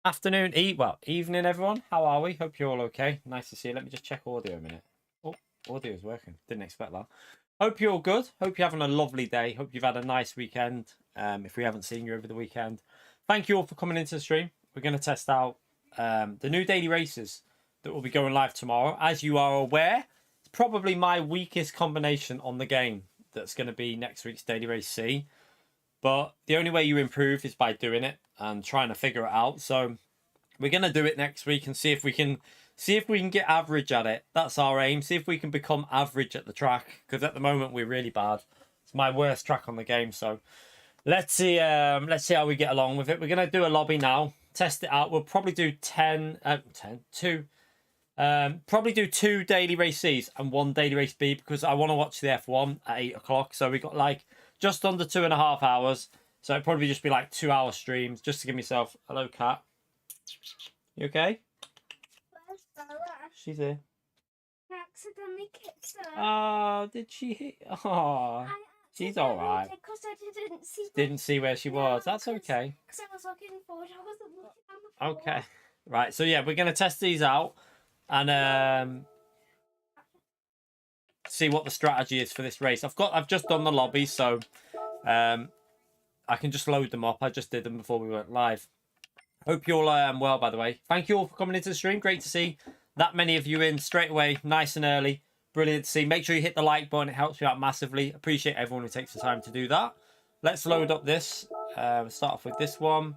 Afternoon, evening, everyone. How are we? Hope you're all okay. Nice to see you. Let me just check audio a minute. Oh, audio is working. Didn't expect that. Hope you're all good. Hope you're having a lovely day. Hope you've had a nice weekend. If we haven't seen you over the weekend, thank you all for coming into the stream. We're going to test out the new daily races that will be going live tomorrow. As you are aware, it's probably my weakest combination on the game that's going to be next week's daily race C. But the only way you improve is by doing it and trying to figure it out. So we're going to do it next week and see if we can get average at it. That's our aim. See if we can become average at the track, because at the moment we're really bad. It's my worst track on the game. So let's see how we get along with it. We're going to do a lobby now, test it out. We'll probably do probably do 2 daily race C's and 1 daily race B, because I want to watch the F1 at 8 o'clock. So we got like just under 2.5 hours. So it'd probably just be like 2-hour streams just to give myself. Hello, cat. You okay? Where's Sarah? She's here. I accidentally kicked her. Oh, did she hit? Oh, she's all right. Because I Didn't see where she was. That's okay. Because I was looking forward. I wasn't looking on the floor. Okay. Right. So yeah, we're gonna test these out and see what the strategy is for this race. I've just done the lobby, so I can just load them up. I just did them before we went live. Hope you all well, by the way. Thank you all for coming into the stream. Great to see that many of you in straight away, nice and early. Brilliant to see. Make sure you hit the like button. It helps me out massively. Appreciate everyone who takes the time to do that. Let's load up this. Start off with this one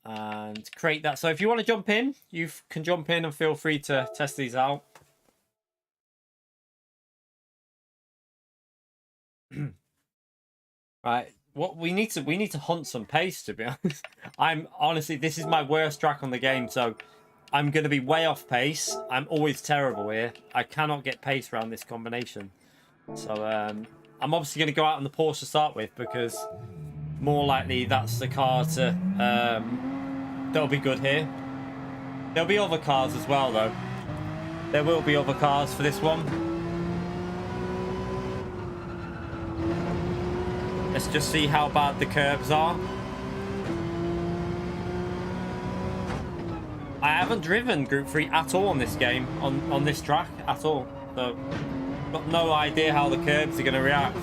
and create that. So if you want to jump in, you can jump in and feel free to test these out. Right. What we need to hunt some pace, to be honest. Honestly, this is my worst track on the game, so I'm going to be way off pace. I'm always terrible here. I cannot get pace around this combination. So I'm obviously going to go out on the Porsche to start with, because more likely that's the car to that'll be good here. There'll be other cars as well, though. There will be other cars for this one. Let's just see how bad the curbs are. I haven't driven Group 3 at all on this game, on this track at all. So, got no idea how the curbs are going to react.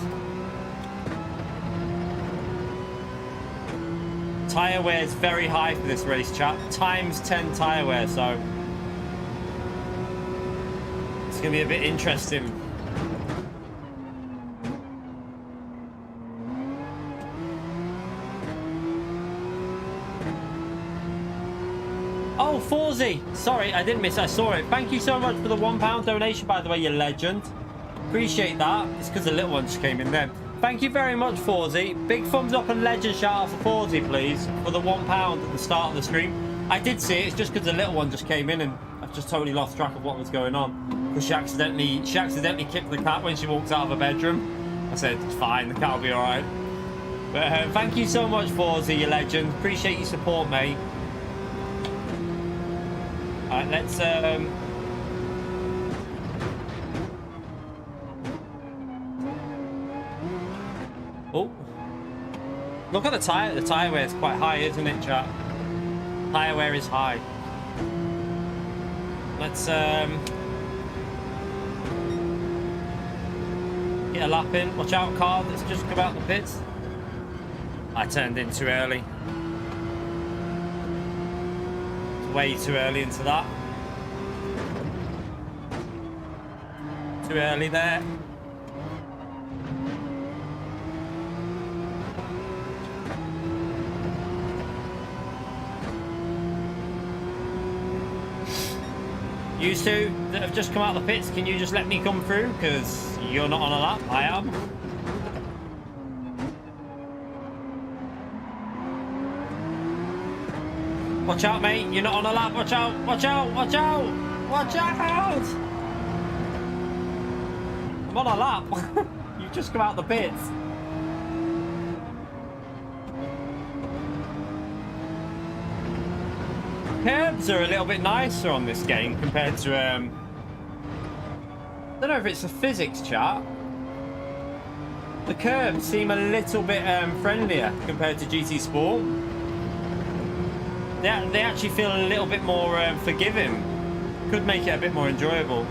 Tyre wear is very high for this race, chat. Times 10 tyre wear, so it's going to be a bit interesting. Oh, Forzy! Sorry, I didn't miss it. I saw it. Thank you so much for the £1 donation, by the way, you legend. Appreciate that. It's because the little one just came in there. Thank you very much, Forzy. Big thumbs up and legend shout out for Forzy, please, for the £1 at the start of the stream. I did see it. It's just because the little one just came in and I've just totally lost track of what was going on. Because she accidentally kicked the cat when she walked out of her bedroom. I said, it's fine. The cat will be all right. But thank you so much, Forzy, you legend. Appreciate your support, mate. Alright, let's oh, look at the tyre wear is quite high, isn't it, chat? Tyre wear is high. Let's get a lap in. Watch out, car that's just come out the pits. I turned in too early. Way too early into that. Too early there. You two that have just come out of the pits, can you just let me come through? Because you're not on a lap. I am. Watch out, mate. You're not on a lap. Watch out. Watch out. Watch out. Watch out. I'm on a lap. You've just come out the pits. Curbs are a little bit nicer on this game compared to... I don't know if it's a physics chat. The curbs seem a little bit friendlier compared to GT Sport. They actually feel a little bit more forgiving. Could make it a bit more enjoyable.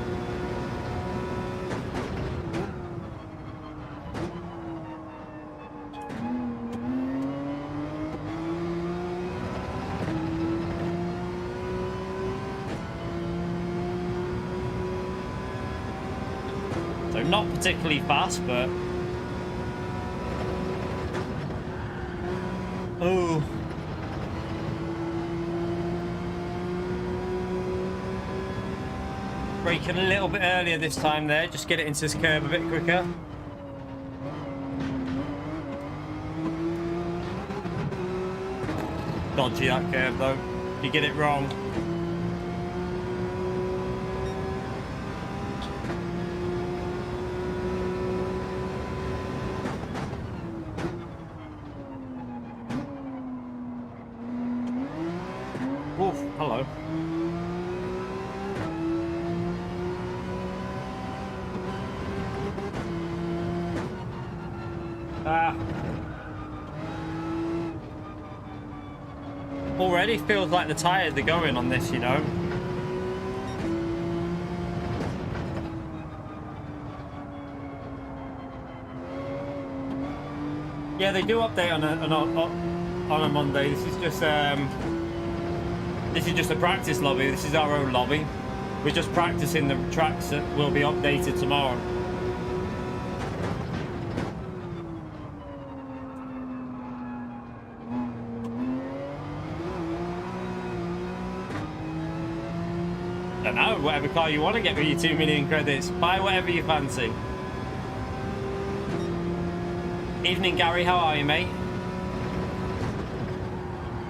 So not particularly fast, but oh. Braking a little bit earlier this time there, just get it into this curb a bit quicker. Dodgy that curve though, you get it wrong. Oof, hello. Already feels like the tires are going on this, you know. Yeah, they do update on a Monday. This is just a practice lobby. This is our own lobby. We're just practicing the tracks that will be updated tomorrow. Don't know, whatever car you want to get with your 2 million credits. Buy whatever you fancy. Evening, Gary. How are you, mate?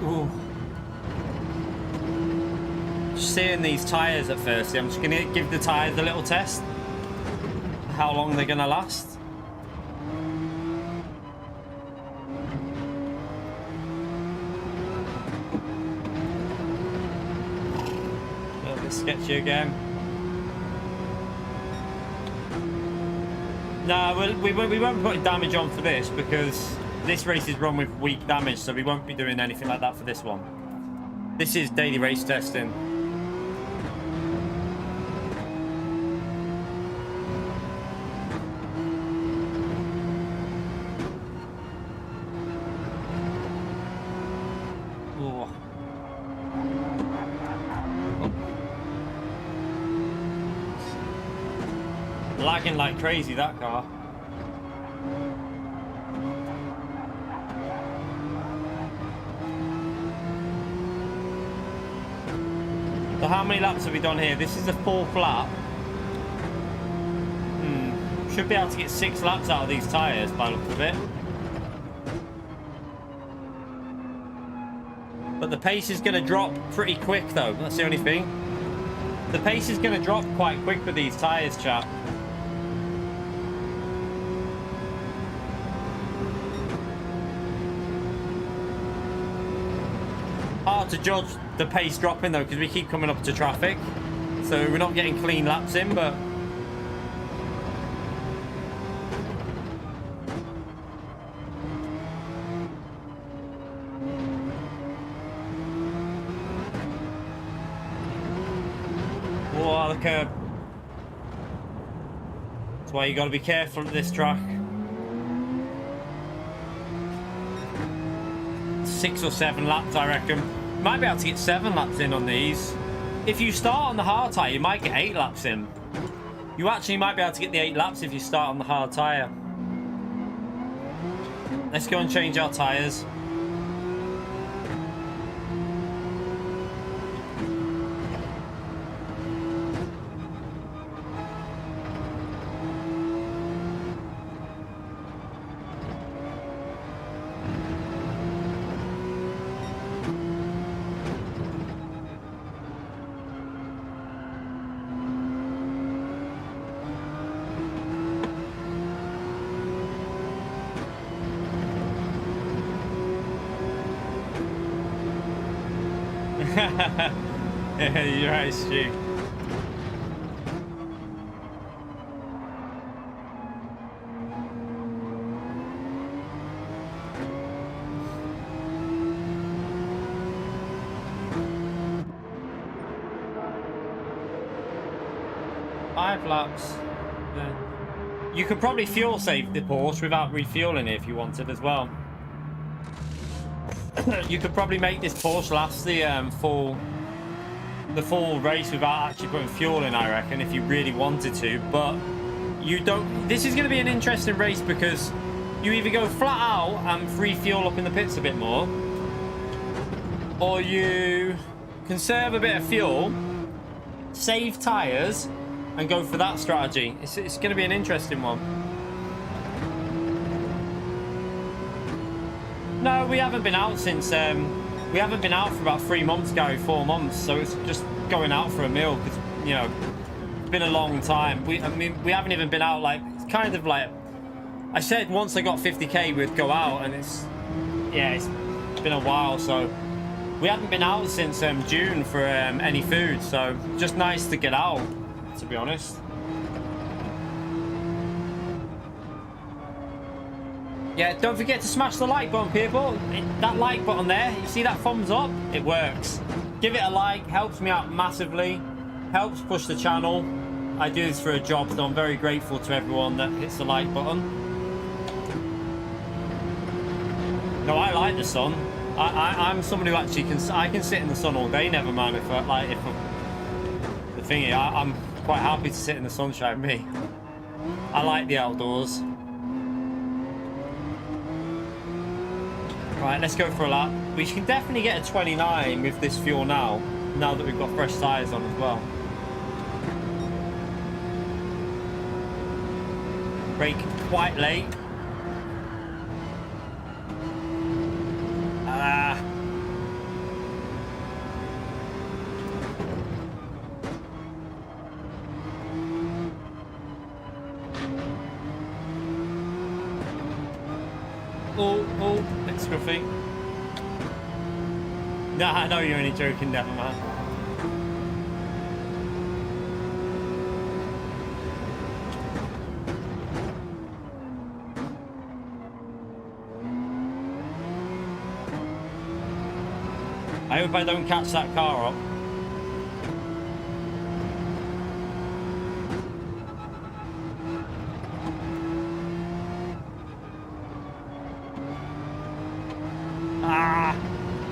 Ooh. Just seeing these tyres at first. I'm just going to give the tyres a little test. How long they're going to last. A little bit sketchy again. No, we won't be putting damage on for this because this race is run with weak damage, so we won't be doing anything like that for this one. This is daily race testing. Oh. Lagging like crazy, that car. So how many laps have we done here? This is the 4th lap. Should be able to get 6 laps out of these tyres by the look of it. But the pace is going to drop pretty quick though, that's the only thing. The pace is going to drop quite quick with these tyres, chap. Hard to judge the pace dropping though because we keep coming up to traffic, so we're not getting clean laps in, but whoa, the curb. That's why you got to be careful at this track. 6 or 7 laps, I reckon. Might be able to get 7 laps in on these. If you start on the hard tyre, you might get 8 laps in. You actually might be able to get the 8 laps if you start on the hard tyre. Let's go and change our tyres. You're right, Stu. 5 laps. Then you could probably fuel save the Porsche without refueling it if you wanted as well. You could probably make this Porsche last the full race without actually putting fuel in, I reckon, if you really wanted to. But you don't. This is going to be an interesting race because you either go flat out and free fuel up in the pits a bit more, or you conserve a bit of fuel, save tires, and go for that strategy. It's going to be an interesting one. No, we haven't been out since we haven't been out for about 3 months, Gary, 4 months. So it's just going out for a meal because, you know, it's been a long time. I mean, we haven't even been out, like, it's kind of like I said once I got 50k we'd go out, and it's been a while. So we haven't been out since June for any food. So just nice to get out, to be honest. Yeah, don't forget to smash the like button, people. That like button there, you see that thumbs up? It works. Give it a like, helps me out massively, helps push the channel. I do this for a job, so I'm very grateful to everyone that hits the like button. No, I like the sun. I'm somebody who actually I can sit in the sun all day, never mind if the thing is, I'm quite happy to sit in the sunshine, me. I like the outdoors. Right, let's go for a lap. We can definitely get a 29 with this fuel now that we've got fresh tyres on as well. Brake quite late. Oh, bit scruffy. Nah, I know you're only joking, never mind. I hope I don't catch that car up.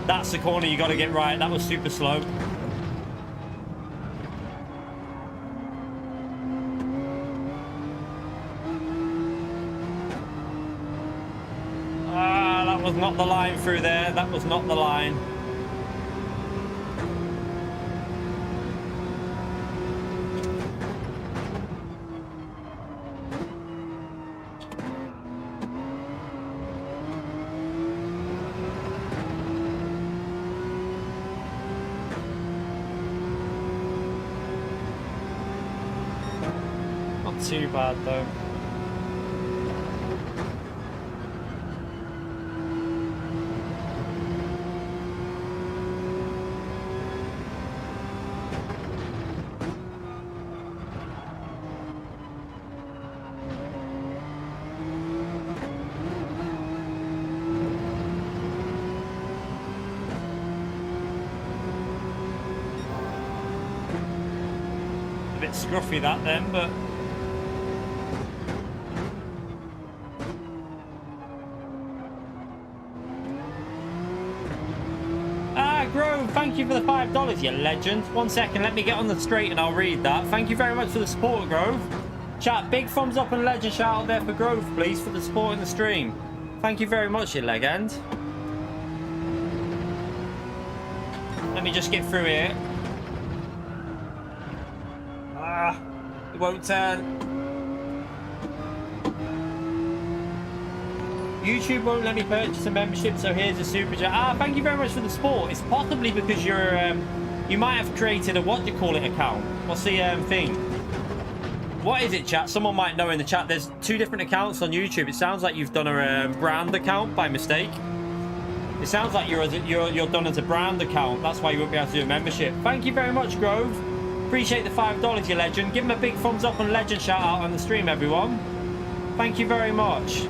That's the corner you got to get right. That was super slow. That was not the line through there. That was not the line. Too bad though. A bit scruffy that then, but thank you for the $5, you legend. 1 second, let me get on the straight and I'll read that. Thank you very much for the support, Grove. Chat, big thumbs up and legend shout out there for Grove, please, for the support in the stream. Thank you very much, you legend. Let me just get through here. It won't turn. YouTube won't let me purchase a membership, so here's a super chat. Thank you very much for the support. It's possibly because you're you might have created a account. What's the thing? What is it, chat? Someone might know in the chat. There's 2 different accounts on YouTube. It sounds like you've done a brand account by mistake. It sounds like you're done as a brand account. That's why you won't be able to do a membership. Thank you very much, Grove. Appreciate the $5, you legend. Give him a big thumbs up and legend shout out on the stream, everyone. Thank you very much.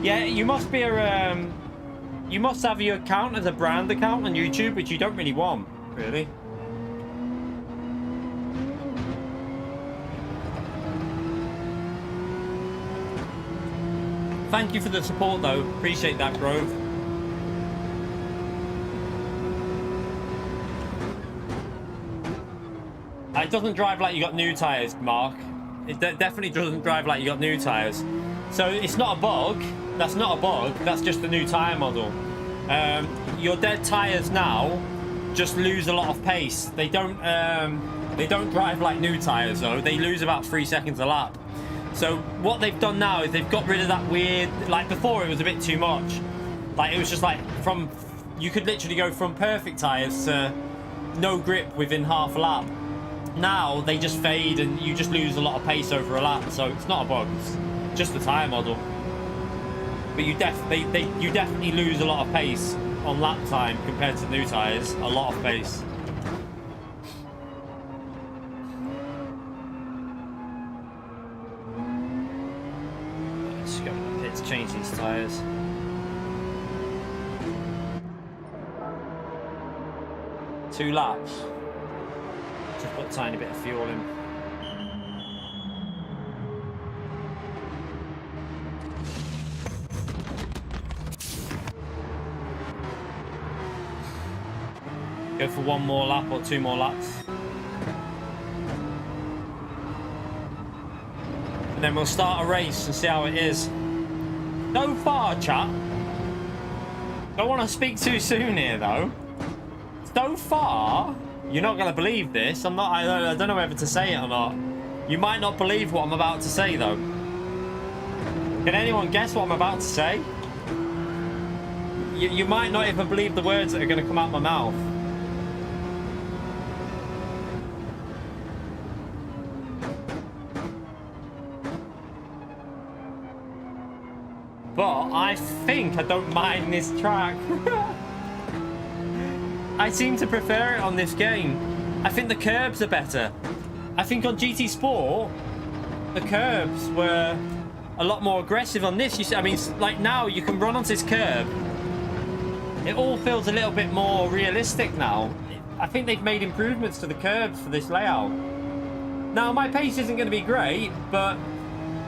Yeah, you must be a You must have your account as a brand account on YouTube, which you don't really want, really. Thank you for the support, though. Appreciate that, Grove. It doesn't drive like you got new tyres, Mark. It definitely doesn't drive like you got new tyres. So it's not a bug. That's not a bug. That's just the new tyre model. Your dead tyres now just lose a lot of pace. They don't drive like new tyres, though. They lose about 3 seconds a lap. So what they've done now is they've got rid of that weird, like before it was a bit too much. Like it was just like you could literally go from perfect tyres to no grip within half a lap. Now they just fade and you just lose a lot of pace over a lap. So it's not a bug, it's just the tyre model. But you definitely lose a lot of pace on lap time compared to new tyres. A lot of pace. Let's go to the pits, change these tyres. Two laps. Just put a tiny bit of fuel in. Go for one more lap or two more laps. And then we'll start a race and see how it is. So far, chat. Don't want to speak too soon here, though. So far, you're not going to believe this. I don't know whether to say it or not. You might not believe what I'm about to say, though. Can anyone guess what I'm about to say? You might not even believe the words that are going to come out my mouth. But I think I don't mind this track. I seem to prefer it on this game. I think the curbs are better. I think on GT Sport, the curbs were a lot more aggressive on this. You see, I mean, like now you can run onto this curb. It all feels a little bit more realistic now. I think they've made improvements to the curbs for this layout. Now, my pace isn't going to be great, but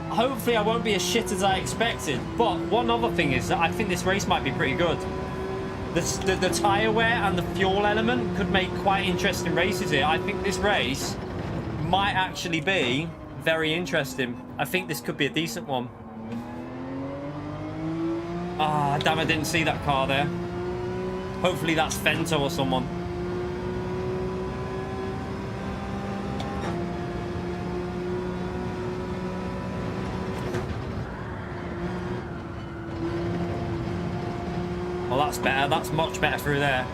hopefully I won't be as shit as I expected. But one other thing is that I think this race might be pretty good. The tyre wear and the fuel element could make quite interesting races here. I think this race might actually be very interesting. I think this could be a decent one. Ah, damn, I didn't see that car there. Hopefully that's Fento or someone. Well, that's better. That's much better through there.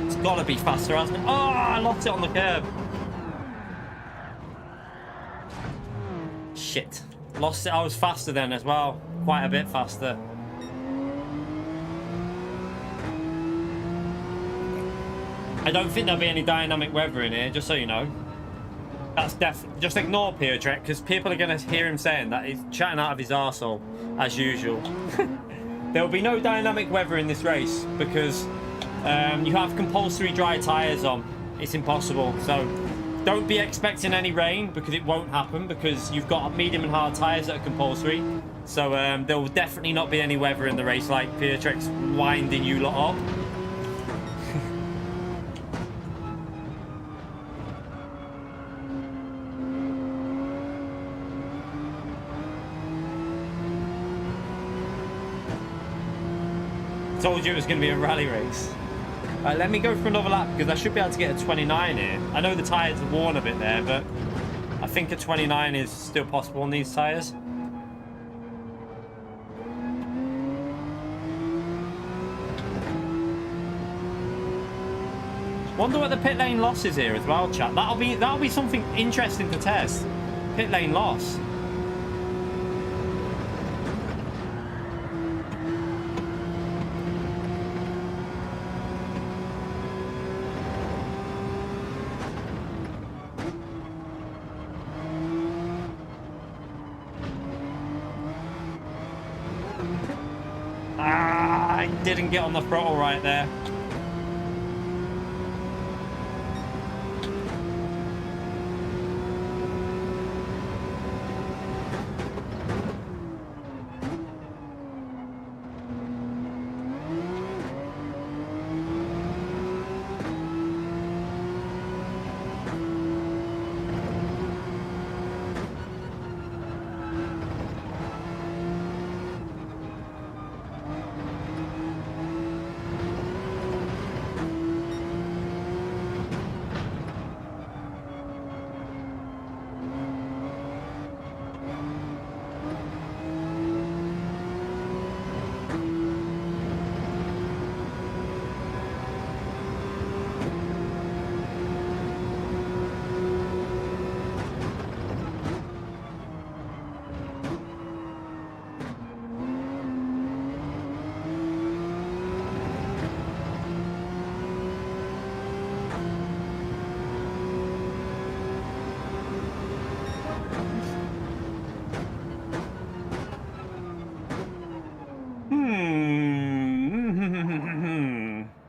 It's got to be faster, hasn't it? Oh, I lost it on the curb. Shit. Lost it. I was faster then as well. Quite a bit faster. I don't think there'll be any dynamic weather in here, just so you know. That's just ignore Peer Trek, because people are going to hear him saying that. He's chatting out of his arsehole, as usual. There will be no dynamic weather in this race, because you have compulsory dry tyres on. It's impossible. So don't be expecting any rain, because it won't happen, because you've got medium and hard tyres that are compulsory. So there will definitely not be any weather in the race, like Peer Trek's winding you lot up. Told you it was going to be a rally race. Right, let me go for another lap because I should be able to get a 29 here. I know the tyres are worn a bit there, but I think a 29 is still possible on these tyres. Wonder what the pit lane loss is here as well, chat. That'll be something interesting to test. Pit lane loss. I didn't get on the throttle right there.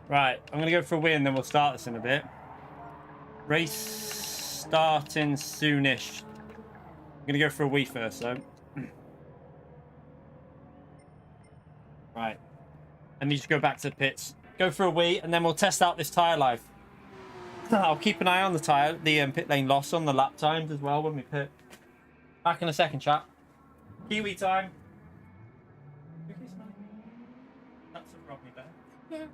Right, I'm gonna go for a win, then we'll start this in a bit. Race starting soonish. I'm gonna go for a Wii first, though. Right, let me just go back to the pits. Go for a Wii, and then we'll test out this tyre life. I'll keep an eye on the tyre, the pit lane loss on the lap times as well when we pit. Back in a second, chat. Kiwi time. That's a Rodney there. Yeah.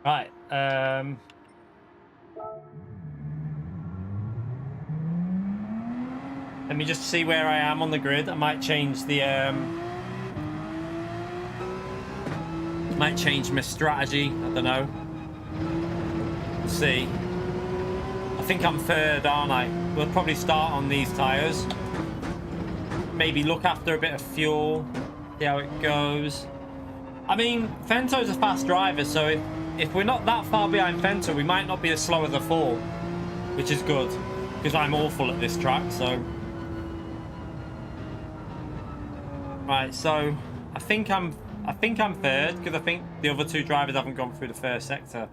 Right, let me just see where I am on the grid. I might change the might change my strategy. I don't know. We'll see. I think I'm third, aren't I? We'll probably start on these tires. Maybe look after a bit of fuel, see how it goes. I mean, Fento's a fast driver, so if we're not that far behind Fento, we might not be as slow as I thought, which is good because I'm awful at this track. So, right, so I think I'm third because I think the other two drivers haven't gone through the first sector.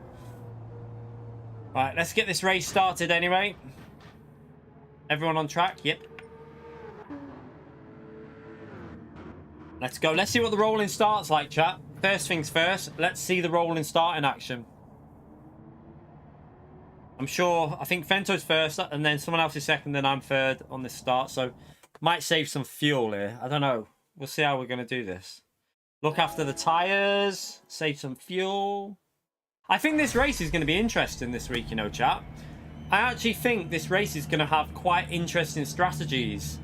Right, let's get this race started anyway. Everyone on track? Yep. Let's go. Let's see what the rolling start's like, chat. First things first, let's see the rolling start in action. I'm sure, I think Fento's first, and then someone else is second, then I'm third on this start. So, might save some fuel here. I don't know. We'll see how we're going to do this. Look after the tyres, save some fuel. I think this race is going to be interesting this week, you know, chat. I actually think this race is going to have quite interesting strategies.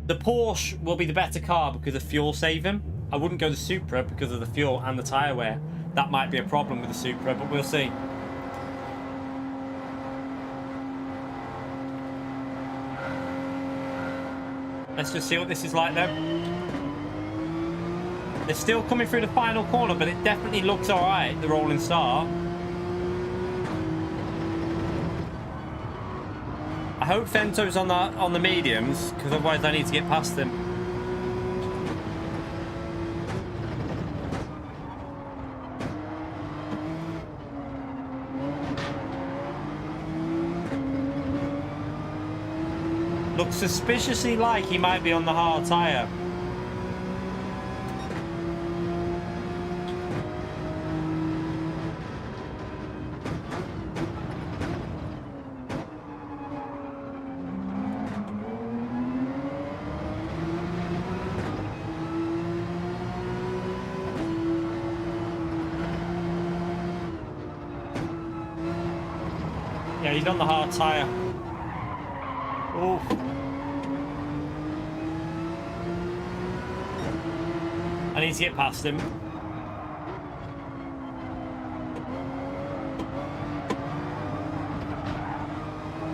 The Porsche will be the better car because of fuel saving. I wouldn't go the Supra because of the fuel and the tyre wear. That might be a problem with the Supra, but we'll see. Let's just see what this is like then. They're still coming through the final corner, but it definitely looks alright, the rolling start. I hope Fento's on the mediums, because otherwise I need to get past them. Looks suspiciously like he might be on the hard tyre. Yeah, he's on the hard tyre. Oh. I need to get past him.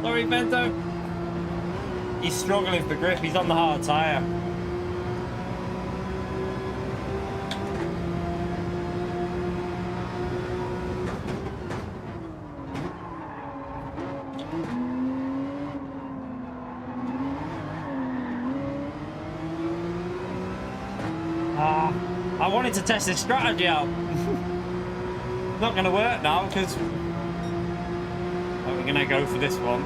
Sorry, Bento. He's struggling for grip. He's on the hard tyre. I wanted to test this strategy out. Not going to work now because we're going to go for this one.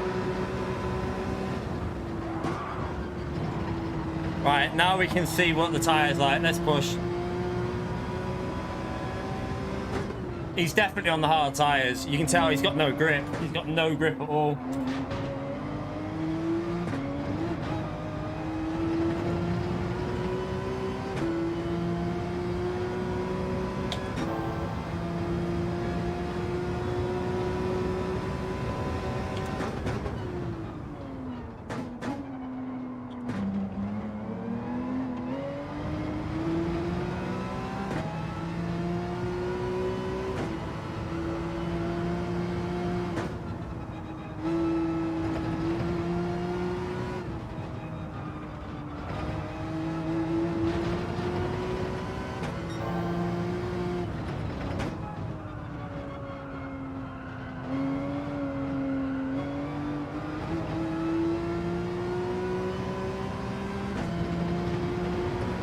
Right, now we can see what the tyre's like. Let's push. He's definitely on the hard tyres. You can tell he's got no grip. He's got no grip at all.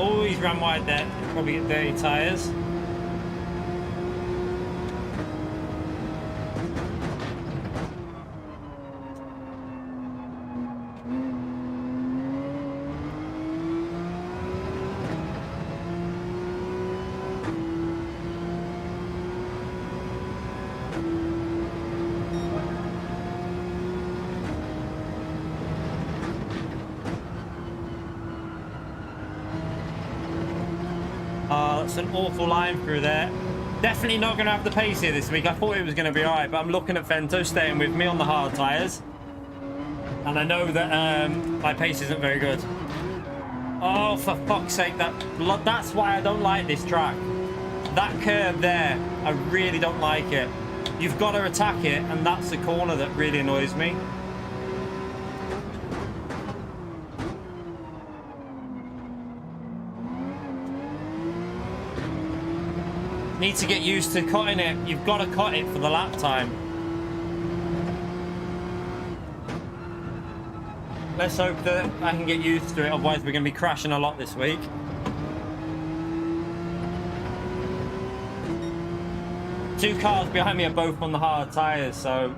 Oh, he's ran wide there. Probably get dirty tyres. That's an awful line through there. Definitely not going to have the pace here this week. I thought it was going to be alright, but I'm looking at Fento staying with me on the hard tyres. And I know that my pace isn't very good. Oh, for fuck's sake, that's why I don't like this track. That curve there, I really don't like it. You've got to attack it, and that's the corner that really annoys me. Need to get used to cutting it. You've got to cut it for the lap time. Let's hope that I can get used to it, otherwise we're going to be crashing a lot this week. Two cars behind me are both on the hard tyres, so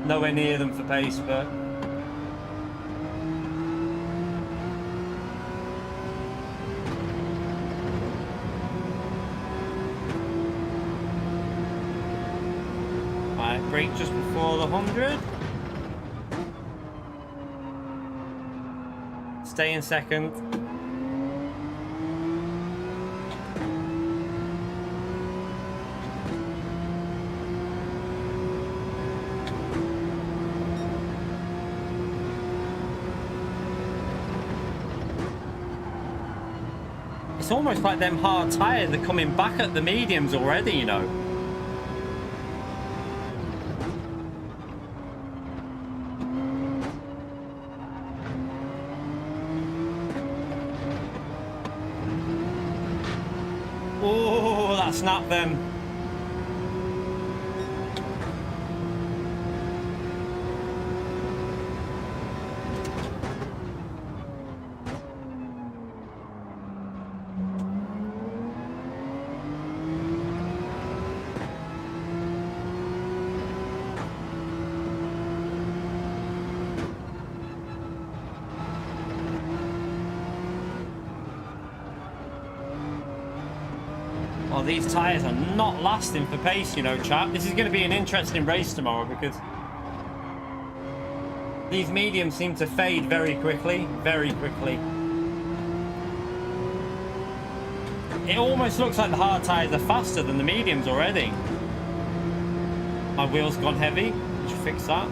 nowhere near them for pace, but brake just before the 100. Stay in second. It's almost like them hard tyres are coming back at the mediums already, you know. Oh, that snapped them. Well, these tyres are not lasting for pace, you know, chat. This is going to be an interesting race tomorrow because these mediums seem to fade very quickly, very quickly. It almost looks like the hard tyres are faster than the mediums already. My wheel's gone heavy. Should fix that.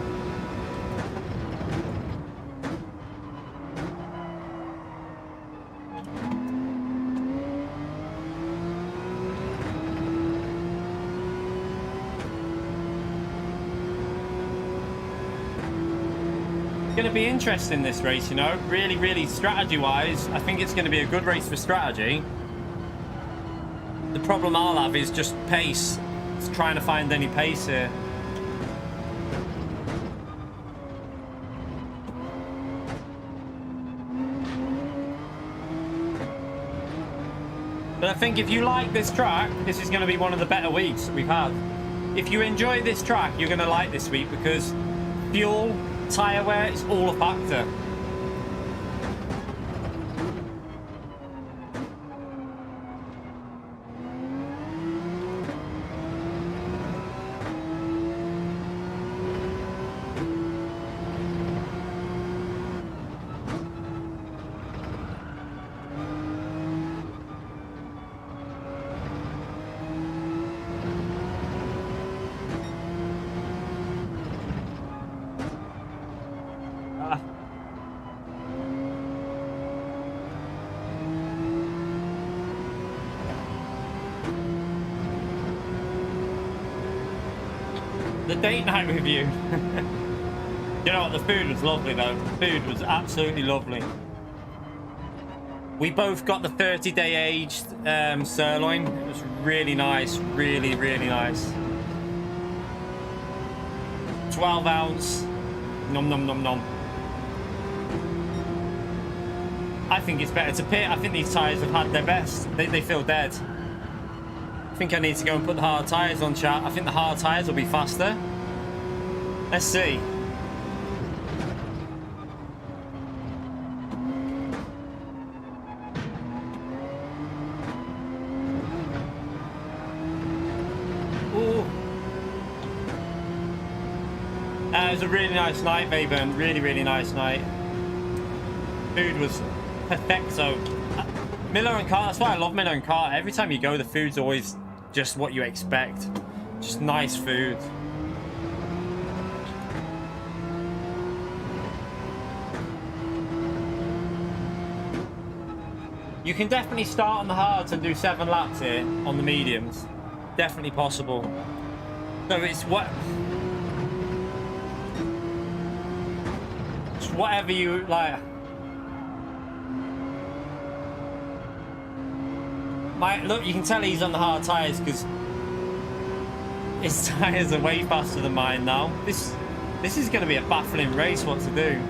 Going to be interesting, this race, you know, really strategy wise. I think it's going to be a good race for strategy. The problem I'll have is just pace. It's trying to find any pace here. But I think if you like this track, this is going to be one of the better weeks that we've had. If you enjoy this track, you're going to like this week because fuel, tyre wear, it's all a factor. The date night review. You know what, the food was lovely though. The food was absolutely lovely. We both got the 30-day aged sirloin. It was really nice, really nice. 12 ounce. Nom nom nom nom. I think it's better to pit. I think these tyres have had their best. They feel dead. I think I need to go and put the hard tyres on, chat. I think the hard tyres will be faster. Let's see. Ooh. It was a really nice night, Vaben. Really nice night. Food was perfecto. Miller and Carter, that's why I love Miller and Carter. Every time you go, the food's always just what you expect. Just nice food. You can definitely start on the hards and do 7 laps here on the mediums. Definitely possible. So it's whatever you like. Look, you can tell he's on the hard tyres because his tyres are way faster than mine now. This is going to be a baffling race what to do.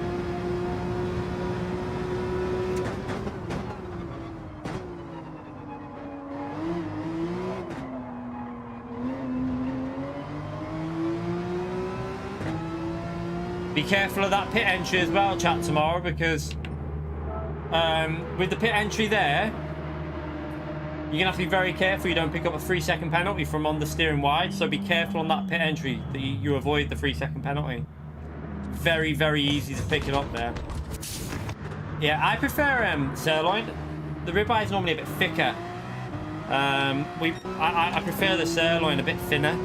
Be careful of that pit entry as well, chat, tomorrow, because with the pit entry there, you're going to have to be very careful you don't pick up a 3-second penalty from on the steering wide. So be careful on that pit entry that you avoid the 3-second penalty. Very easy to pick it up there. Yeah, I prefer sirloin. The ribeye is normally a bit thicker. I prefer the sirloin a bit thinner.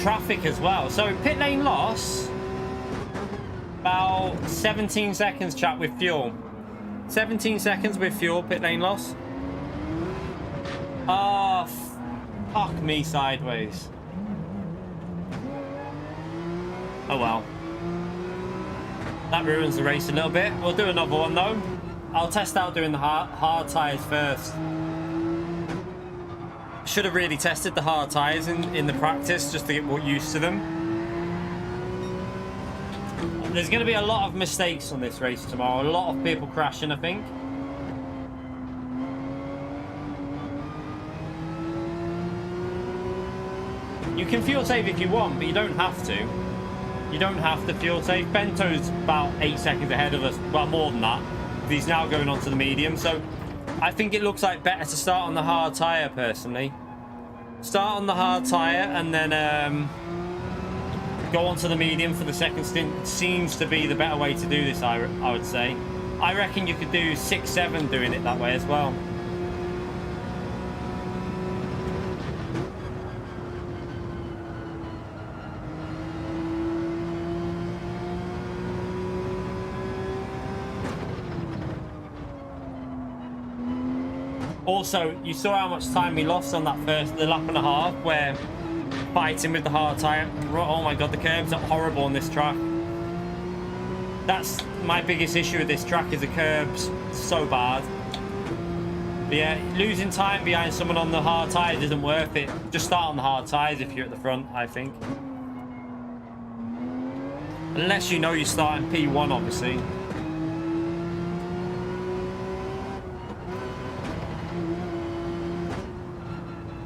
traffic as well. So pit lane loss, about 17 seconds, chat, with fuel. 17 seconds with fuel, pit lane loss. Oh, fuck me sideways. Oh well. That ruins the race a little bit. We'll do another one though. I'll test out doing the hard tyres first. Should have really tested the hard tyres in the practice just to get more used to them. There's going to be a lot of mistakes on this race tomorrow. A lot of people crashing, I think. You can fuel save if you want, but you don't have to. You don't have to fuel save. Bento's about 8 seconds ahead of us. Well, more than that. He's now going on to the medium. So I think it looks like better to start on the hard tyre, personally. Start on the hard tyre and then go on to the medium for the second stint. Seems to be the better way to do this, I would say. I reckon you could do 6-7 doing it that way as well. Also, you saw how much time we lost on that the lap and a half where fighting with the hard tyre. Oh my god, the curbs are horrible on this track. That's my biggest issue with this track, is the curbs so bad. But yeah, losing time behind someone on the hard tyres isn't worth it. Just start on the hard tyres if you're at the front, I think. Unless you know you're starting P1, obviously.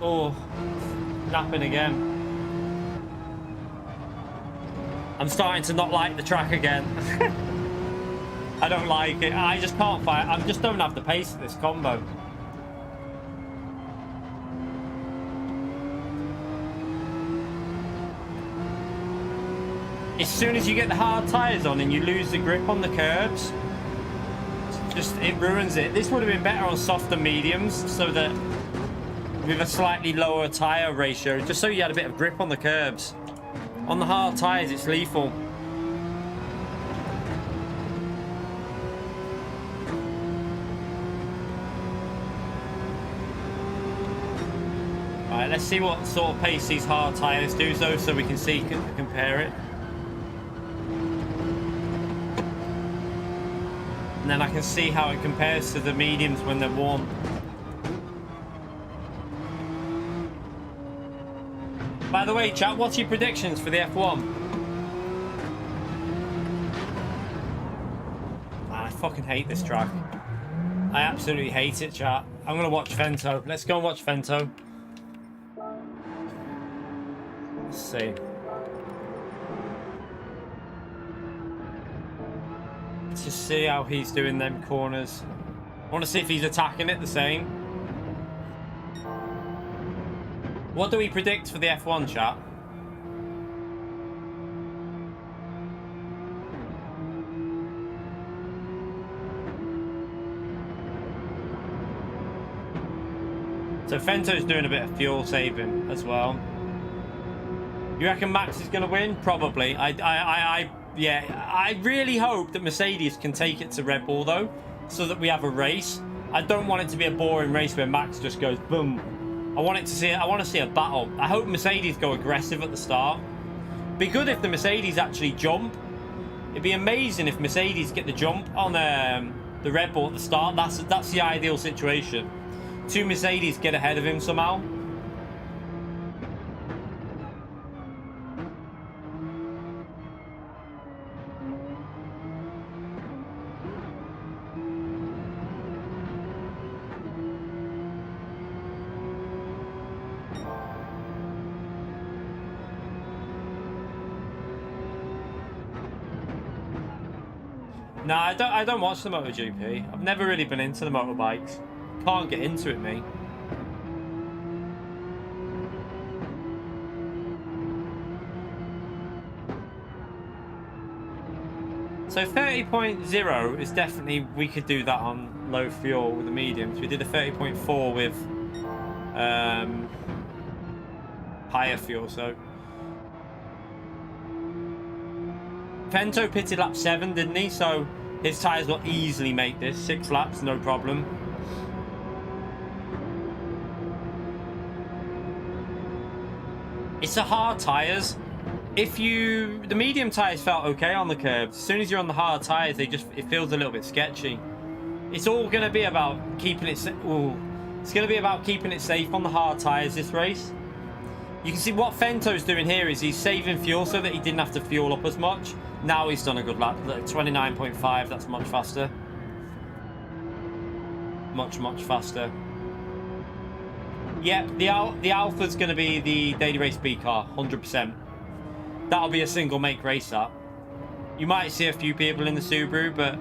Oh, napping again. I'm starting to not like the track again. I don't like it. I just can't fight. I just don't have the pace of this combo. As soon as you get the hard tyres on and you lose the grip on the curbs, it ruins it. This would have been better on softer mediums, so that with a slightly lower tyre ratio, just so you had a bit of grip on the curbs. On the hard tyres, it's lethal. Alright, let's see what sort of pace these hard tyres do, though, so we can see, compare it. And then I can see how it compares to the mediums when they're warm. By the way, chat, what's your predictions for the F1? Man, I fucking hate this track. I absolutely hate it, chat. I'm going to watch Vento. Let's go and watch Vento. Let's see. Let's just see how he's doing them corners. I want to see if he's attacking it the same. What do we predict for the F1, chat? So Fento's doing a bit of fuel saving as well. You reckon Max is going to win? Probably. Yeah, I really hope that Mercedes can take it to Red Bull though, so that we have a race. I don't want it to be a boring race where Max just goes boom. I want to see a battle. I hope Mercedes go aggressive at the start. Be good if the Mercedes actually jump. It'd be amazing if Mercedes get the jump on the Red Bull at the start. That's the ideal situation. Two Mercedes get ahead of him somehow. No, I don't watch the MotoGP. I've never really been into the motorbikes. Can't get into it, me. So 30.0 is definitely, we could do that on low fuel with the mediums. We did a 30.4 with higher fuel, so Vento pitted lap 7, didn't he? So his tyres will easily make this 6 laps, no problem. It's the hard tyres. The medium tyres felt okay on the curbs. As soon as you're on the hard tyres, it feels a little bit sketchy. It's all going to be about keeping it. It's going to be about keeping it safe on the hard tyres this race. You can see what Vento's doing here is he's saving fuel so that he didn't have to fuel up as much. Now he's done a good lap. 29.5. That's much faster. Much faster. Yep, the Alpha's going to be the Daily Race B car, 100%. That'll be a single make race up. You might see a few people in the Subaru, but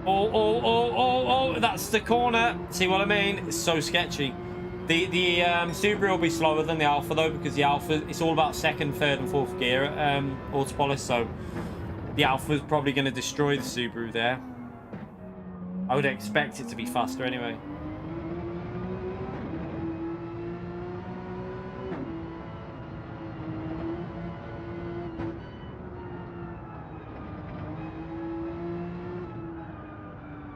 oh, that's the corner. See what I mean? It's so sketchy. The Subaru will be slower than the Alpha though, because the Alpha, it's all about second, third and fourth gear at Autopolis, so the Alpha is probably going to destroy the Subaru there. I would expect it to be faster anyway.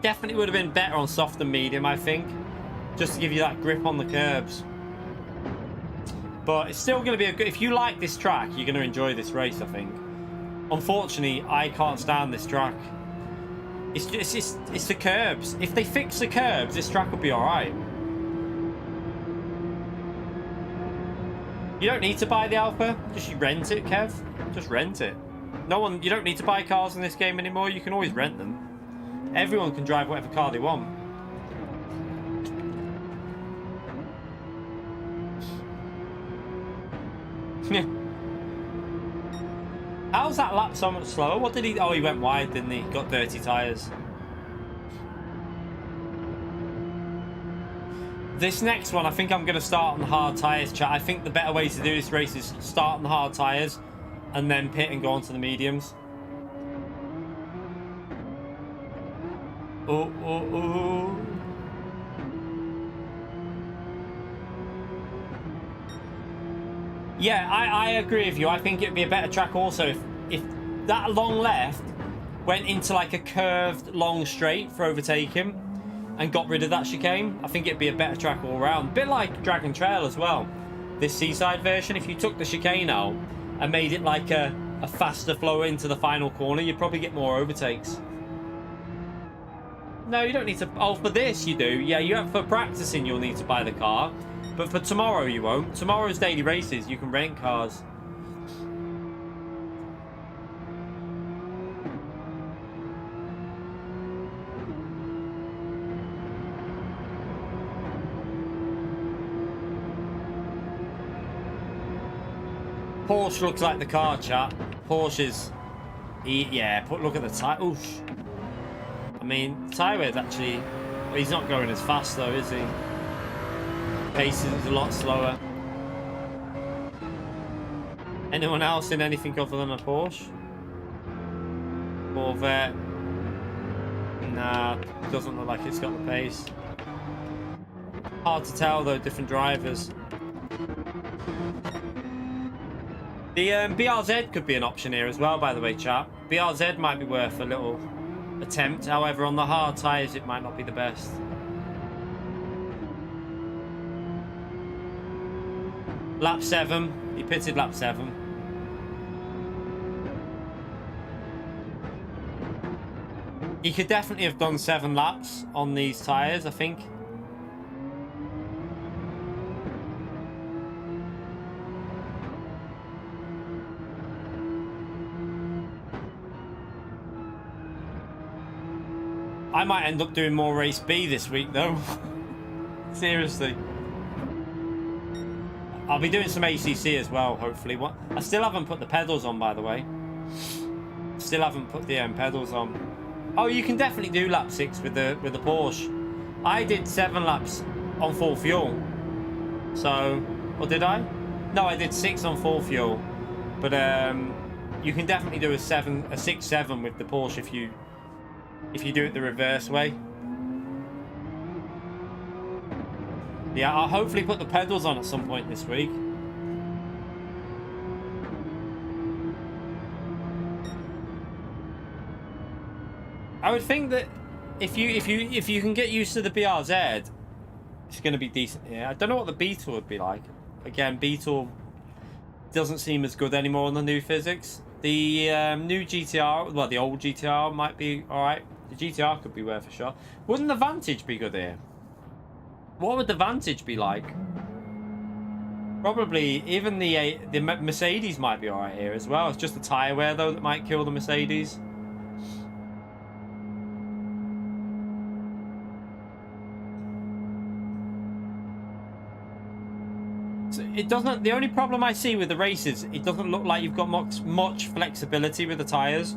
Definitely would have been better on soft and medium, I think, just to give you that grip on the curbs. But it's still going to be a good... If you like this track, you're going to enjoy this race, I think. Unfortunately, I can't stand this track. It's the curbs. If they fix the curbs, this track will be all right. You don't need to buy the Alpha. Just rent it, Kev. Just rent it. You don't need to buy cars in this game anymore. You can always rent them. Everyone can drive whatever car they want. How's that lap so much slower? What did he... Oh, he went wide, didn't he? Got dirty tyres. This next one, I think I'm going to start on the hard tyres, chat. I think the better way to do this race is start on the hard tyres and then pit and go on to the mediums. Oh. Yeah, I agree with you. I think it'd be a better track also if that long left went into like a curved long straight for overtaking and got rid of that chicane. I think it'd be a better track all around. A bit like Dragon Trail as well. This seaside version, if you took the chicane out and made it like a faster flow into the final corner, you'd probably get more overtakes. No, you don't need to... Oh, for this you do. Yeah, for practicing you'll need to buy the car. But for tomorrow you won't. Tomorrow's daily races, you can rent cars. Porsche looks like the car, chat. Porsche's... Yeah, look at the tyre. Oof. I mean, Tyway's actually... He's not going as fast though, is he? Pace is a lot slower. Anyone else in anything other than a Porsche? Corvette? Nah, doesn't look like it's got the pace. Hard to tell though, different drivers. The BRZ could be an option here as well, by the way, chap. BRZ might be worth a little attempt. However, on the hard tyres, it might not be the best. Lap 7. He pitted lap 7. He could definitely have done 7 laps on these tyres, I think. I might end up doing more race B this week though. Seriously. I'll be doing some ACC as well, hopefully. I still haven't put the pedals on, by the way. Still haven't put the pedals on. Oh, you can definitely do lap 6 with the Porsche. I did 7 laps on full fuel. So, or did I? No, I did 6 on full fuel. But you can definitely do a 6-7 with the Porsche if you do it the reverse way. Yeah, I'll hopefully put the pedals on at some point this week. I would think that if you can get used to the BRZ, it's going to be decent. Yeah, I don't know what the Beetle would be like. Again, Beetle doesn't seem as good anymore on the new physics. The new GTR, well, the old GTR might be all right. The GTR could be worth a shot. Wouldn't the Vantage be good here? What would the Vantage be like? Probably even the Mercedes might be all right here as well. It's just the tire wear though that might kill the Mercedes. So it doesn't. The only problem I see with the races, it doesn't look like you've got much flexibility with the tires.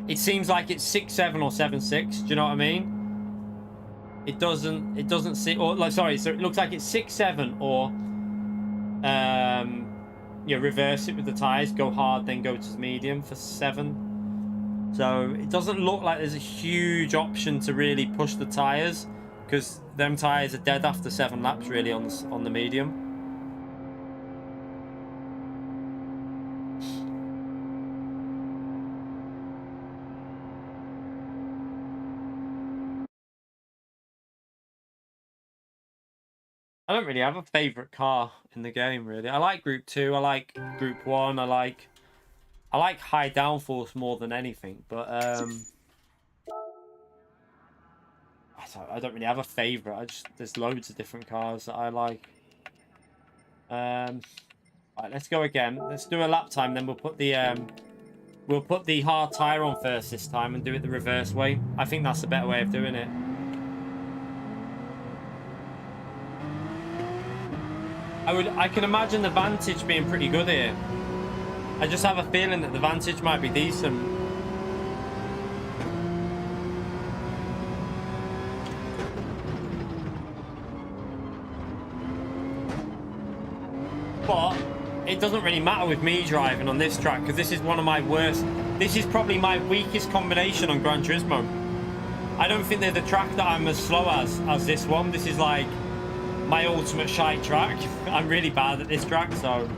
It seems like it's 6.7 or 7.6. Do you know what I mean? It doesn't see, or like, sorry, so it looks like it's 6.7 or yeah, reverse it with the tires, go hard then go to medium for 7. So it doesn't look like there's a huge option to really push the tires, because them tires are dead after 7 laps really on the medium. I don't really have a favorite car in the game, really. I like Group 2, I like Group 1, I like high downforce more than anything, but I don't really have a favorite. There's loads of different cars that I like. Right, let's go again. Let's do a lap time, then we'll put the hard tire on first this time and do it the reverse way. I think that's the better way of doing it. I can imagine the Vantage being pretty good here. I just have a feeling that the Vantage might be decent. But it doesn't really matter with me driving on this track, because this is one of my worst. This is probably my weakest combination on Gran Turismo. I don't think they're the track that I'm as slow as this one. This is like my ultimate shite track. I'm really bad at this track, so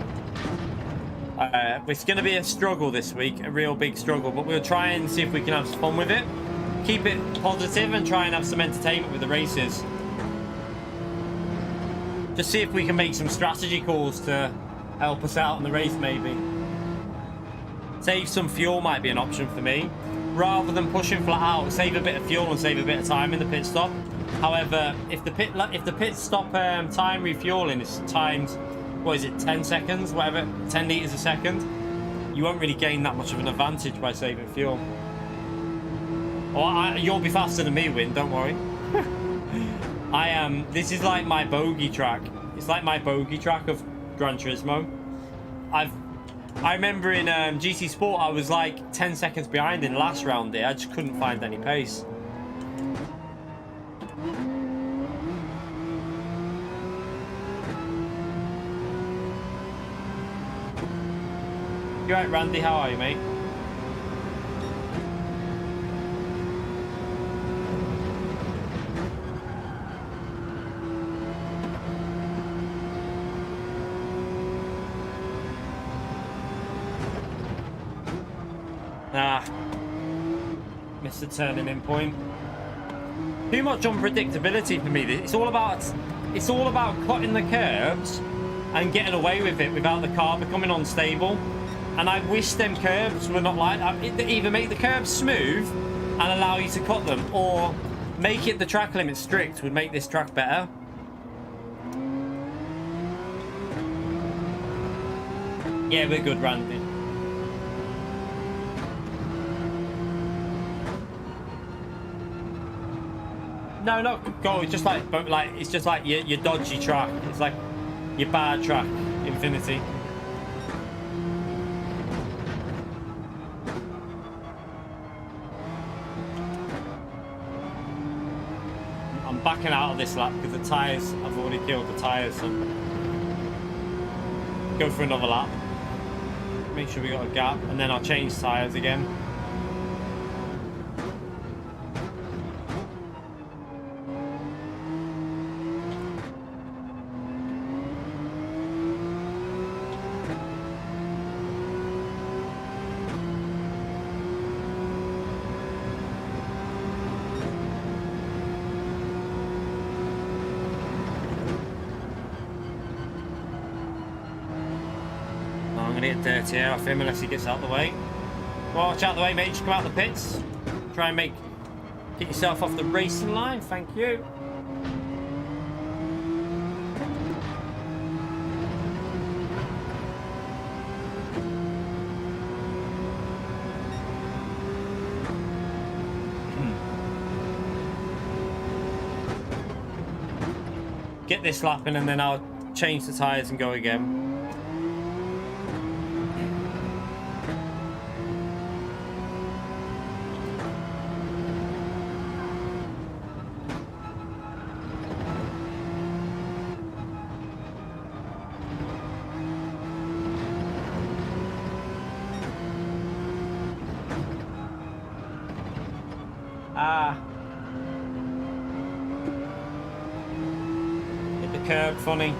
it's going to be a struggle this week, a real big struggle, but we'll try and see if we can have some fun with it, keep it positive and try and have some entertainment with the races. Just see if we can make some strategy calls to help us out in the race, maybe. Save some fuel might be an option for me. Rather than pushing flat out, save a bit of fuel and save a bit of time in the pit stop. However, if the pit stop time refueling is timed, what is it, 10 seconds, whatever, 10 litres a second, you won't really gain that much of an advantage by saving fuel. Or you'll be faster than me, Win, don't worry. This is like my bogey track. It's like my bogey track of Gran Turismo. I remember in GT Sport, I was like 10 seconds behind in the last round there. I just couldn't find any pace. You alright, Randy? How are you, mate? Missed the turning in point. Too much unpredictability for me. It's all about cutting the curbs and getting away with it without the car becoming unstable. And I wish them curbs were not like that. Either make the curbs smooth and allow you to cut them, or make it the track limit strict would make this track better. Yeah, we're good, Randy. No, not go. It's just like your dodgy track. It's like your bad track, Infinity. I'm backing out of this lap because the tyres, I've already killed the tyres. So go for another lap. Make sure we got a gap, and then I'll change tyres again. I'm gonna get dirty air off him unless he gets out the way. Watch out the way, mate. Just come out the pits. Try and get yourself off the racing line. Thank you. Get this lap in and then I'll change the tyres and go again. Curb funny.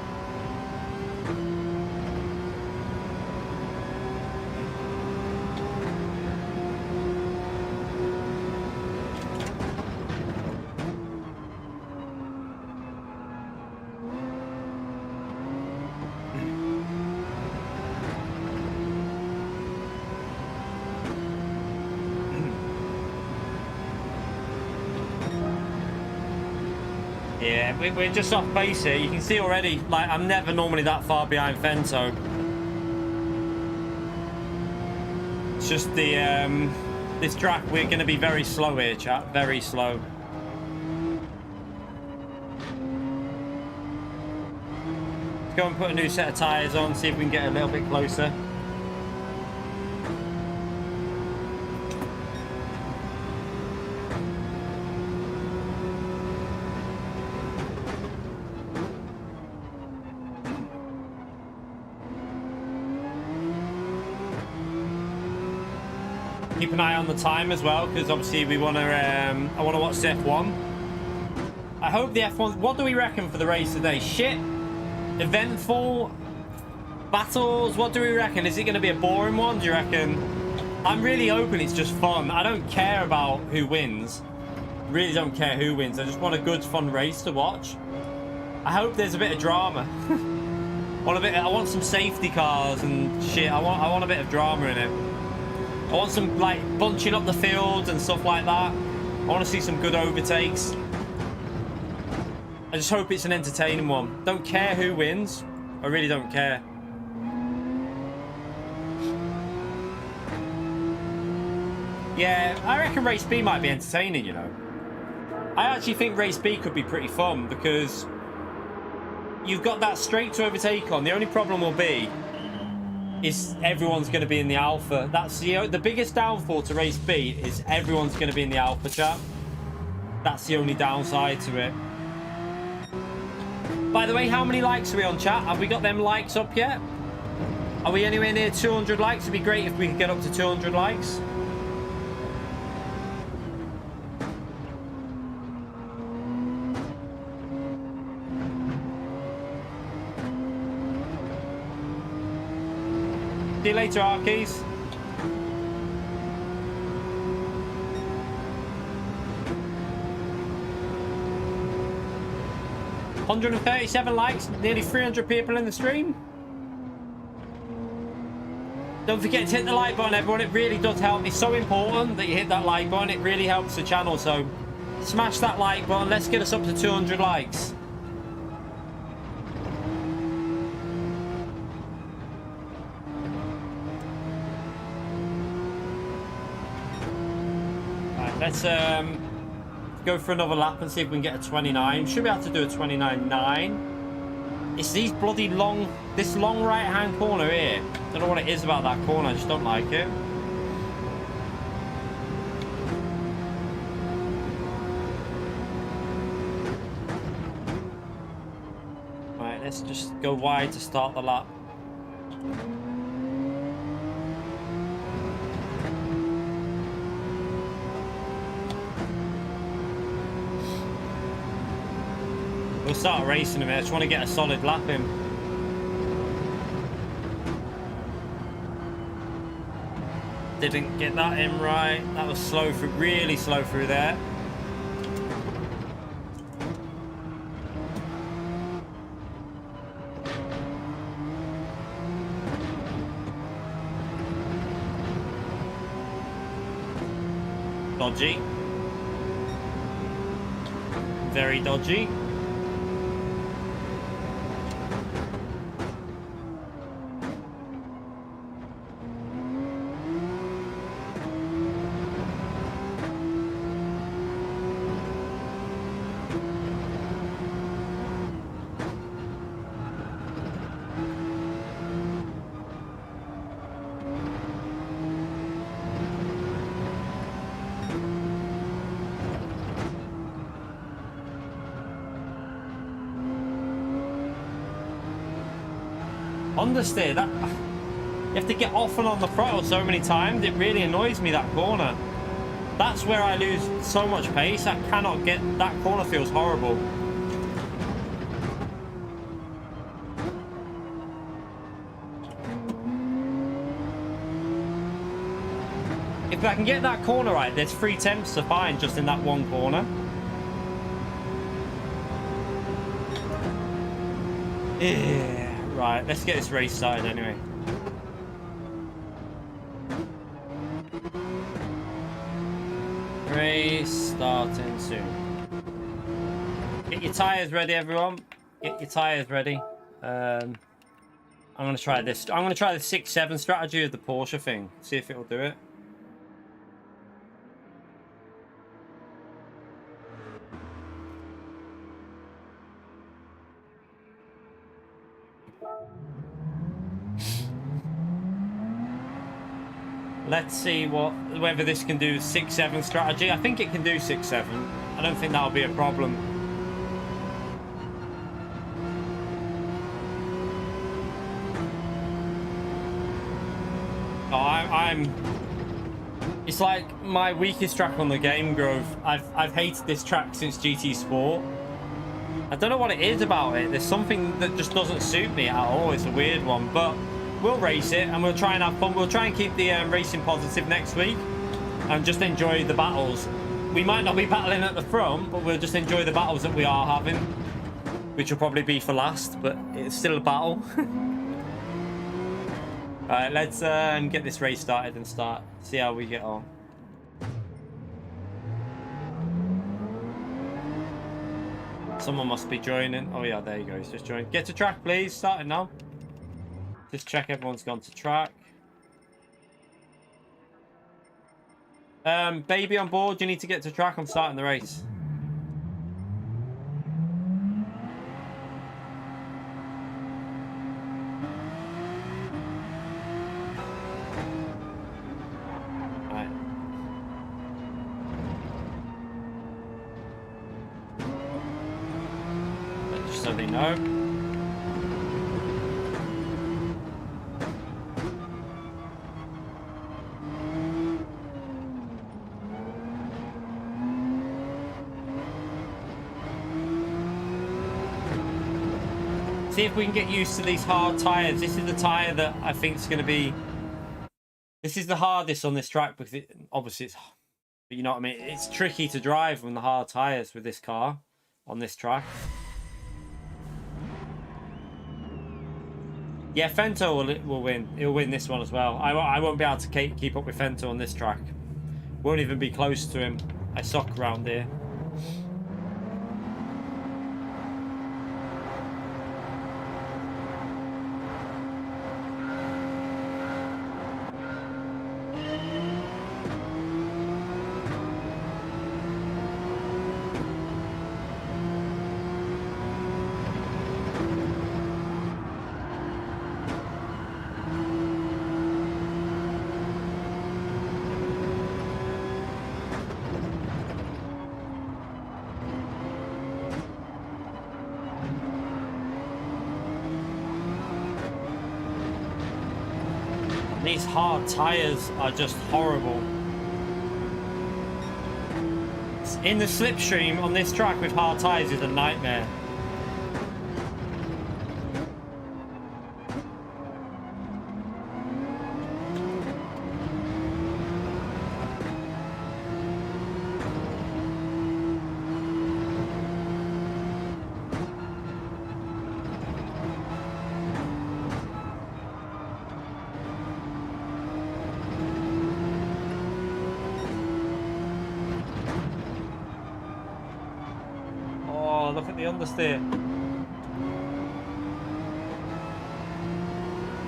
Yeah, we're just off base here. You can see already, like, I'm never normally that far behind Fento. It's just the, this track, we're going to be very slow here, chat. Very slow. Let's go and put a new set of tyres on, see if we can get a little bit closer. Keep an eye on the time as well, because obviously we want to. I want to watch the F1. I hope the F1. What do we reckon for the race today? Shit, eventful, battles. What do we reckon? Is it going to be a boring one? Do you reckon? I'm really hoping it's just fun. I don't care about who wins. Really don't care who wins. I just want a good, fun race to watch. I hope there's a bit of drama. I want some safety cars and shit. I want a bit of drama in it. I want some, like, bunching up the field and stuff like that. I want to see some good overtakes. I just hope it's an entertaining one. Don't care who wins. I really don't care. Yeah, I reckon Race B might be entertaining, you know. I actually think Race B could be pretty fun because you've got that straight to overtake on. The only problem will be is everyone's going to be in the alpha. That's the biggest downfall to Race B is everyone's going to be in the alpha, chat. That's the only downside to it. By the way, how many likes are we on, chat? Have we got them likes up yet? Are we anywhere near 200 likes? It'd be great if we could get up to 200 likes. See you later, Arkies. $137 likes, nearly 300 people in the stream. Don't forget to hit the like button, everyone. It really does help. It's so important that you hit that like button. It really helps the channel. So smash that like button. Let's get us up to 200 likes. Let's go for another lap and see if we can get a 29. Should be able to do a 29.9. It's these bloody this long right-hand corner here. Don't know what it is about that corner. I just don't like it. Right, let's just go wide to start the lap. We'll start racing a minute. I just want to get a solid lap in. Didn't get that in right. That was slow through, really slow through there. Dodgy. Very dodgy. Understeer, that you have to get off and on the throttle so many times. It really annoys me, that corner. That's where I lose so much pace. I cannot get that corner, feels horrible. If I can get that corner right, there's 3 temps to find just in that one corner. Yeah. Right, let's get this race started anyway. Race starting soon. Get your tyres ready, everyone. Get your tyres ready. I'm gonna try this. I'm gonna try the 6-7 strategy of the Porsche thing. See if it'll do it. Let's see whether this can do 6-7 strategy. I think it can do 6-7. I don't think that'll be a problem. Oh, it's like my weakest track on the game, Grove. I've hated this track since GT Sport. I don't know what it is about it. There's something that just doesn't suit me at all. It's a weird one, but we'll race it and we'll try and have fun. We'll try and keep the racing positive next week and just enjoy the battles. We might not be battling at the front, but we'll just enjoy the battles that we are having, which will probably be for last, but it's still a battle. Alright, let's get this race started and see how we get on. Someone must be joining. Oh yeah, there you go. He's just joined. Get to track, please. Starting now. Just check everyone's gone to track. Baby on board, you need to get to track. I'm starting the race. Right. Just so they know. See if we can get used to these hard tyres. This is the tyre that I think is going to be... This is the hardest on this track because obviously it's... But you know what I mean? It's tricky to drive on the hard tyres with this car on this track. Yeah, Fento will win. He'll win this one as well. I won't be able to keep up with Fento on this track. Won't even be close to him. I suck around here. These hard tyres are just horrible. In the slipstream on this track with hard tyres is a nightmare. look at the understeer.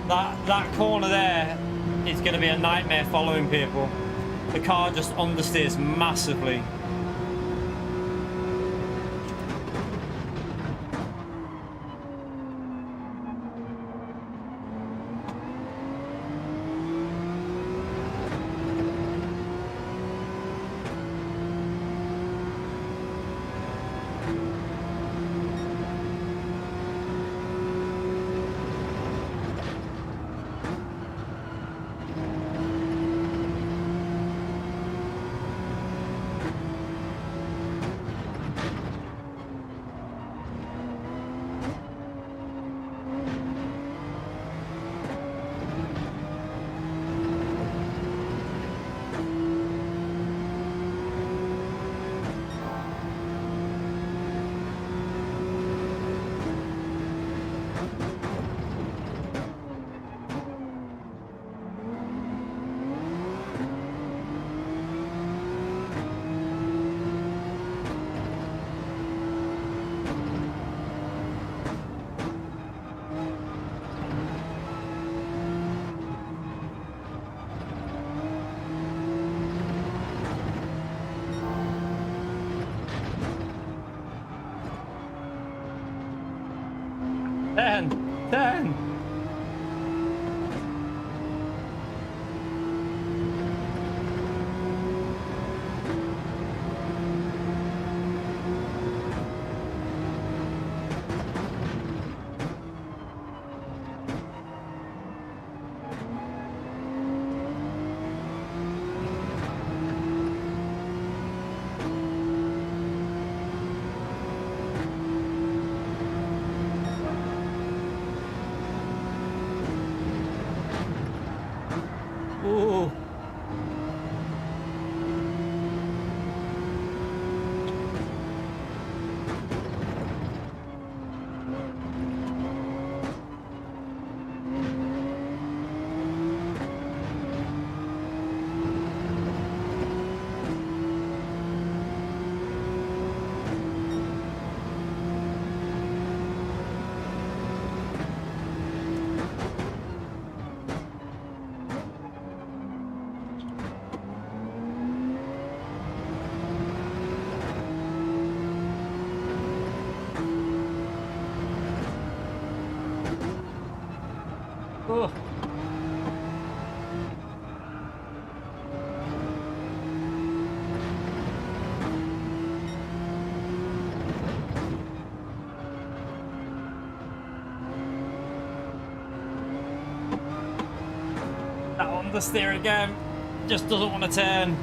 That corner there is going to be a nightmare following people. The car just understeers massively. Ten. Ooh. Oh. That understeer again. Just doesn't want to turn.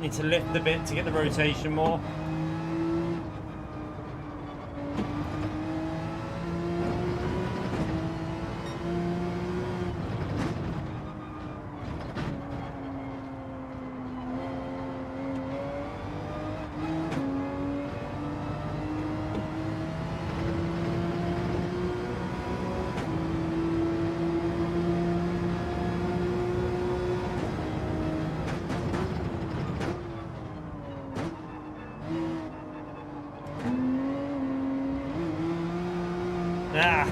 Need to lift a bit to get the rotation more. Ah.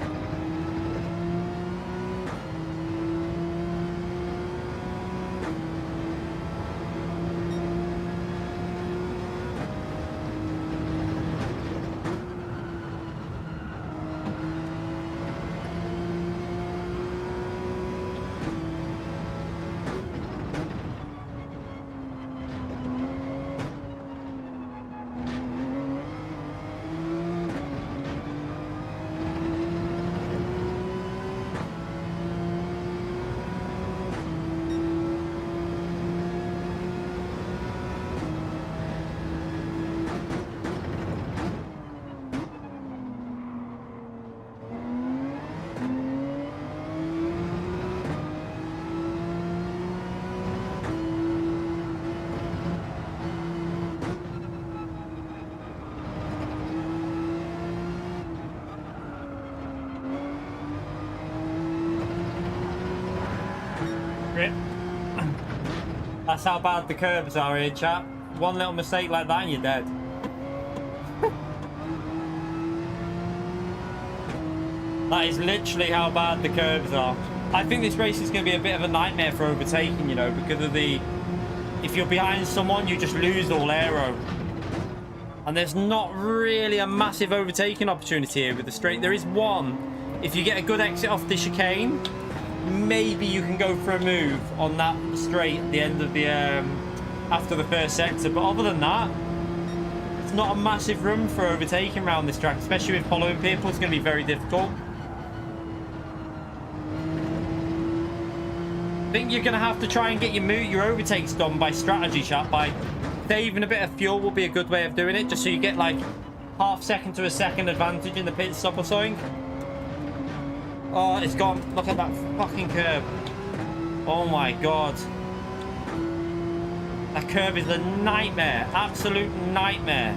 That's how bad the curbs are here, chap. One little mistake like that and you're dead. That is literally how bad the curbs are. I think this race is going to be a bit of a nightmare for overtaking, you know, because of the... If you're behind someone, you just lose all aero. And there's not really a massive overtaking opportunity here with the straight. There is one. If you get a good exit off the chicane, maybe you can go for a move on that straight at the end of the... after the first sector. But other than that, it's not a massive room for overtaking around this track, especially with following people. It's going to be very difficult. I think you're going to have to try and get your overtakes done by strategy, chat. By saving a bit of fuel will be a good way of doing it, just so you get like half second to a second advantage in the pit stop or something. Oh, it's gone. Look at that fucking curb. Oh my god. That curb is a nightmare. Absolute nightmare.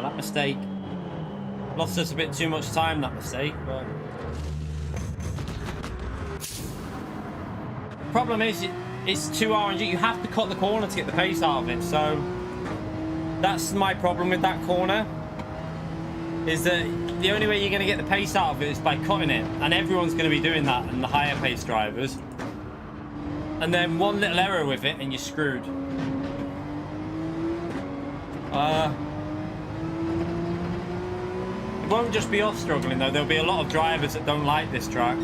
That mistake lost us a bit too much time, that mistake, but problem is it's too RNG. You have to cut the corner to get the pace out of it, so that's my problem with that corner, is that the only way you're going to get the pace out of it is by cutting it, and everyone's going to be doing that, and the higher pace drivers, and then one little error with it and you're screwed. It won't just be us struggling though, there'll be a lot of drivers that don't like this track.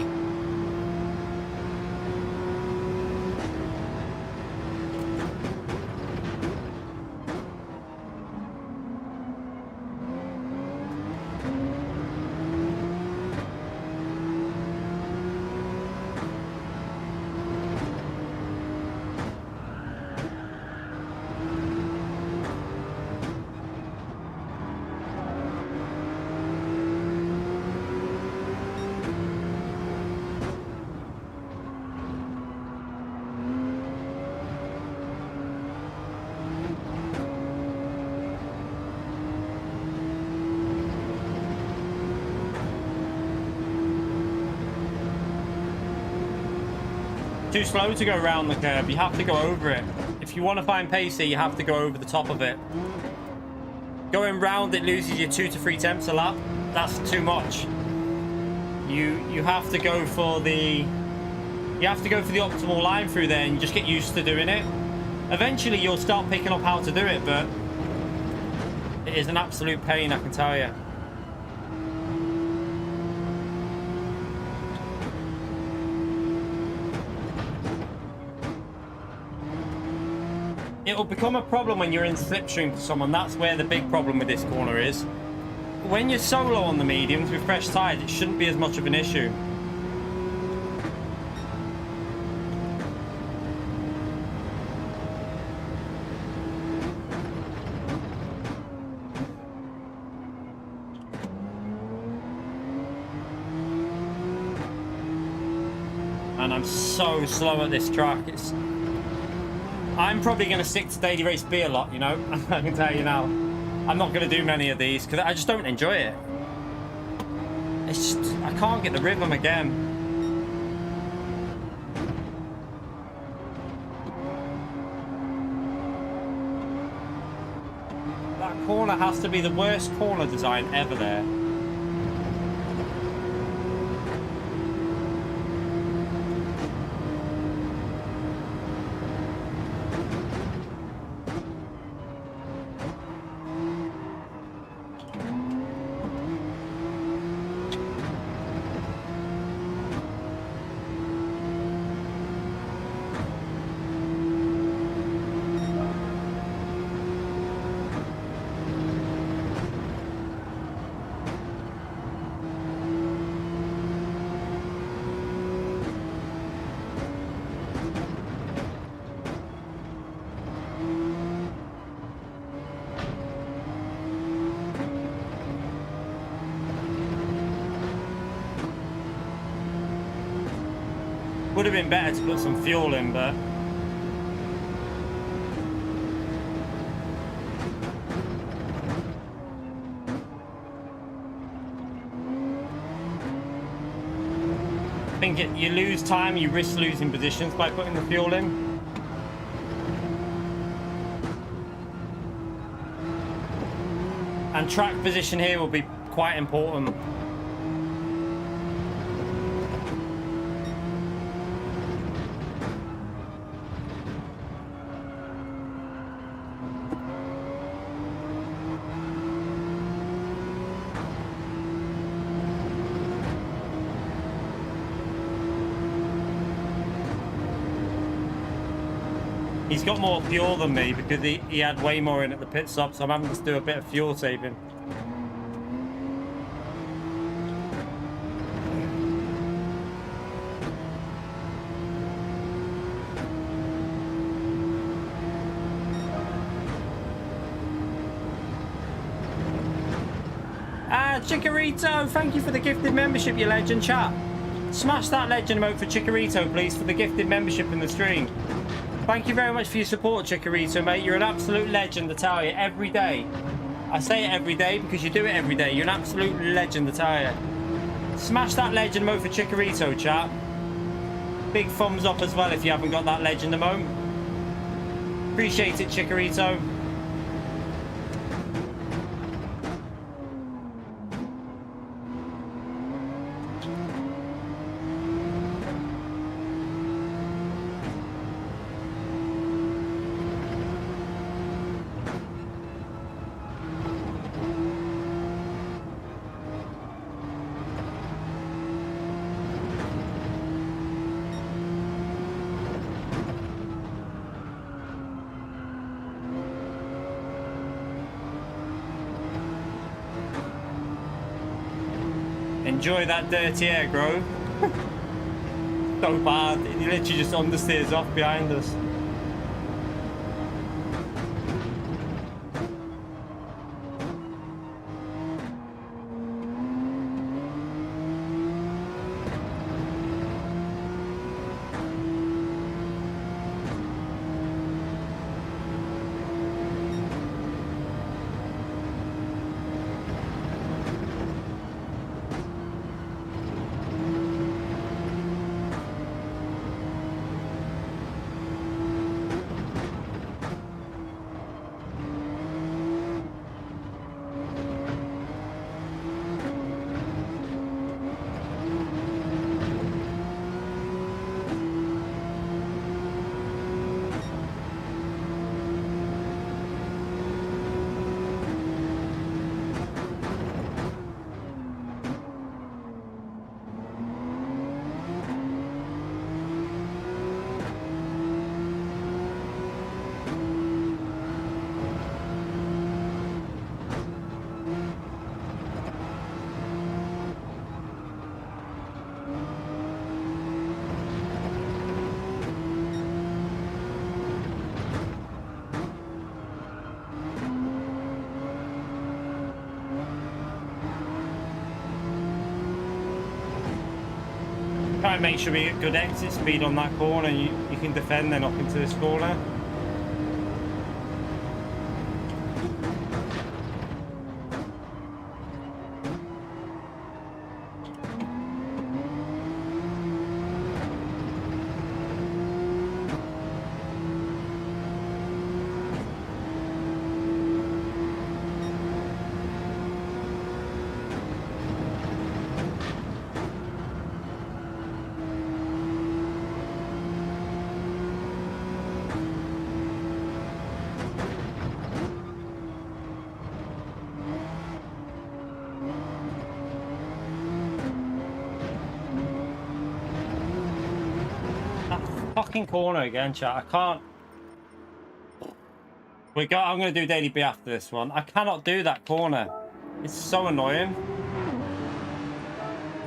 Too slow to go around the curb. You have to go over it. If you want to find pace here, you have to go over the top of it. Going round it loses you 2 to 3 tenths a lap. That's too much. You have to go for the optimal line through there and just get used to doing it. Eventually you'll start picking up how to do it, but it is an absolute pain, I can tell you. It'll become a problem when you're in slipstream to someone. That's where the big problem with this corner is. When you're solo on the mediums with fresh tyres, it shouldn't be as much of an issue. And I'm so slow at this track. I'm probably going to stick to Daily Race B a lot, you know. I can tell you now. I'm not going to do many of these because I just don't enjoy it. It's just, I can't get the rhythm again. That corner has to be the worst corner design ever there. Would have been better to put some fuel in, but I think you lose time, you risk losing positions by putting the fuel in. And track position here will be quite important. He's got more fuel than me because he had way more in at the pit stop, so I'm having to do a bit of fuel saving. Chikorito, thank you for the gifted membership, you legend. Chat, smash that legend emote for Chikorito, please, for the gifted membership in the stream. Thank you very much for your support, Chikorito, mate. You're an absolute legend, I tell you, every day. I say it every day because you do it every day. You're an absolute legend, I tell you. Smash that legend emote for Chikorito, chat. Big thumbs up as well if you haven't got that legend emote. Appreciate it, Chikorito. Enjoy that dirty air, Grove. So bad. He literally just understeers off behind us. Try and make sure we get good exit speed on that corner. You can defend then up into this corner. Fucking corner again, chat. I can't. I'm going to do daily B after this one. I cannot do that corner. It's so annoying.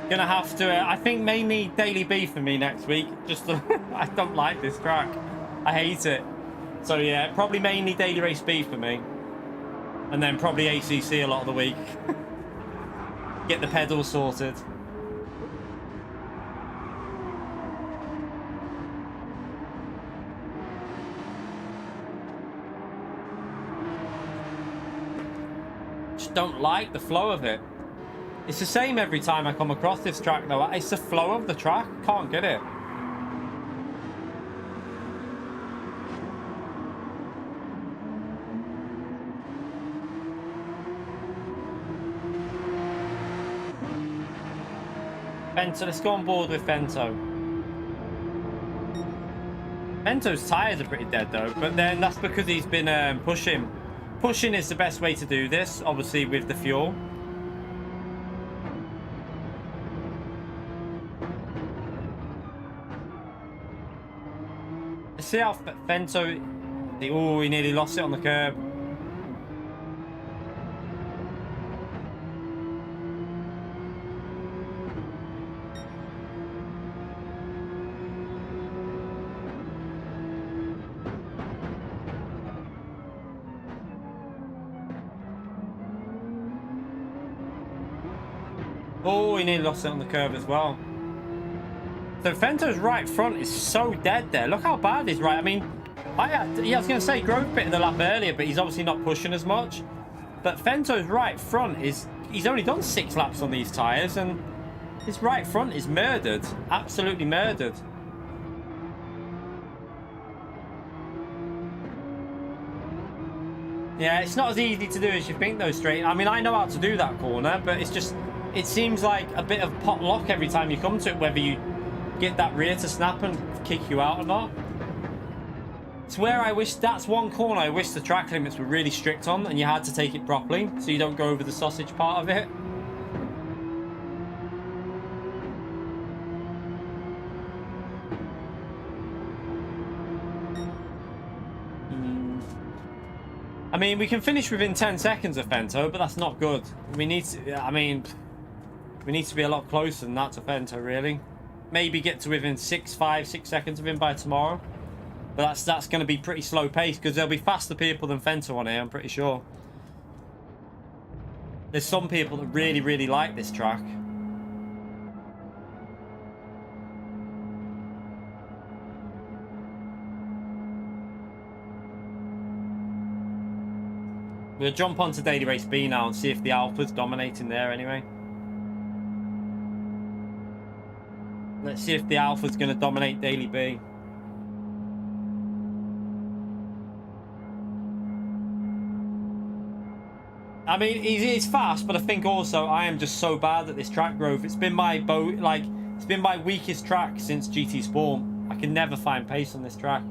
Gonna have to. I think mainly daily B for me next week. Just I don't like this track. I hate it. So yeah, probably mainly daily race B for me, and then probably ACC a lot of the week. Get the pedals sorted. just don't like the flow of it. It's the same every time I come across this track, though. It's the flow of the track. Can't get it. Bento, let's go on board with Bento. Bento's tyres are pretty dead, though. But then that's because he's been pushing. Pushing is the best way to do this, obviously, with the fuel. See how Bento... Oh, he nearly lost it on the curb. Oh, he nearly lost it on the curb as well. So Fento's right front is so dead there. Look how bad his right. I mean, I was going to say Grove bit of the lap earlier, but he's obviously not pushing as much. But Fento's right front is... He's only done 6 laps on these tyres, and his right front is murdered. Absolutely murdered. Yeah, it's not as easy to do as you think, though, straight. I mean, I know how to do that corner, but it's just... It seems like a bit of pot luck every time you come to it, whether you get that rear to snap and kick you out or not. It's where I wish... That's one corner I wish the track limits were really strict on, and you had to take it properly, so you don't go over the sausage part of it. I mean, we can finish within 10 seconds of Fento, but that's not good. We need to... I mean... We need to be a lot closer than that to Fento, really. Maybe get to within 5, 6 seconds of him by tomorrow. But that's going to be pretty slow pace, because there'll be faster people than Fento on here, I'm pretty sure. There's some people that really, really like this track. We'll jump onto Daily Race B now and see if the Alpha's dominating there anyway. Let's see if the Alpha's going to dominate Daily B. I mean, he's fast, but I think also I am just so bad at this track growth. It's been my it's been my weakest track since GT Sport. I can never find pace on this track.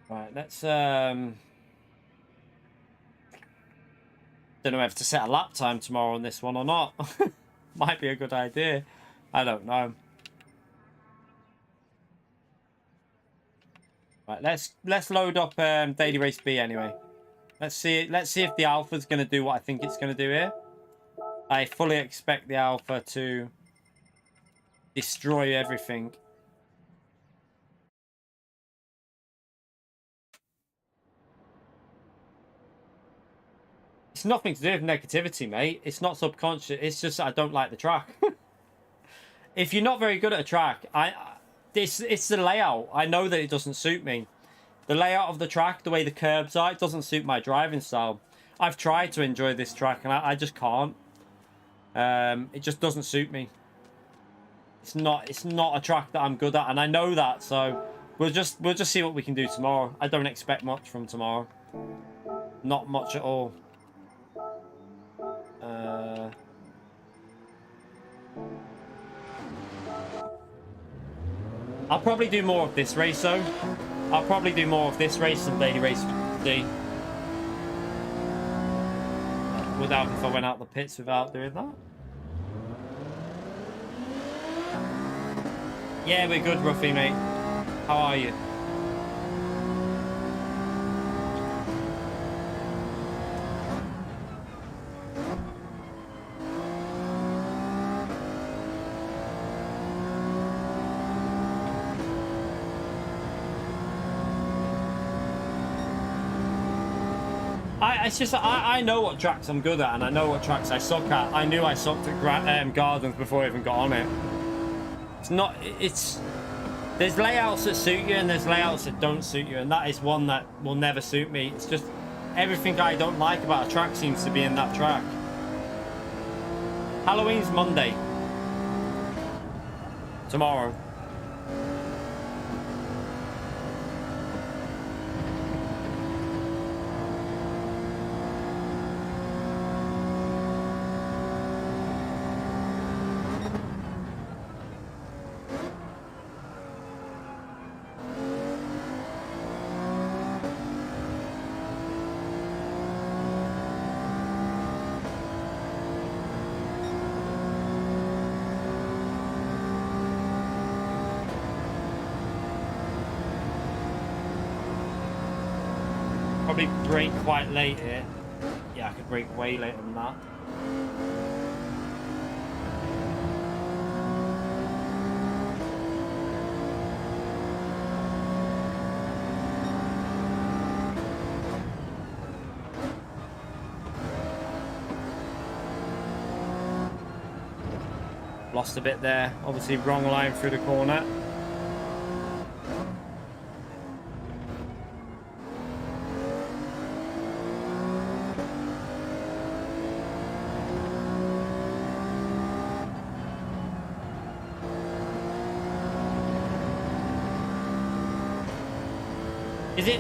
Right, let's don't know if to set a lap time tomorrow on this one or not. Might be a good idea. I don't know. Right, let's load up Daily Race B anyway. Let's see if the Alpha's going to do what I think it's going to do here. I fully expect the Alpha to destroy everything. It's nothing to do with negativity, mate. It's not subconscious. It's just I don't like the track. If you're not very good at a track, it's the layout. I know that it doesn't suit me. The layout of the track, the way the curbs are, it doesn't suit my driving style. I've tried to enjoy this track and I just can't. It just doesn't suit me. It's not a track that I'm good at, and I know that. So we'll just see what we can do tomorrow. I don't expect much from tomorrow. Not much at all. I'll probably do more of this race though. I'll probably do more of this race than Daily Race D. Without if I went out the pits without doing that. Yeah, we're good, Ruffy, mate. How are you? It's just I know what tracks I'm good at, and I know what tracks I suck at. I knew I sucked at Gardens before I even got on it. It's not. It's there's layouts that suit you, and there's layouts that don't suit you, and that is one that will never suit me. It's just everything I don't like about a track seems to be in that track. Halloween's Monday. Tomorrow. Probably brake quite late here. Yeah, I could brake way later than that. Lost a bit there. Obviously wrong line through the corner.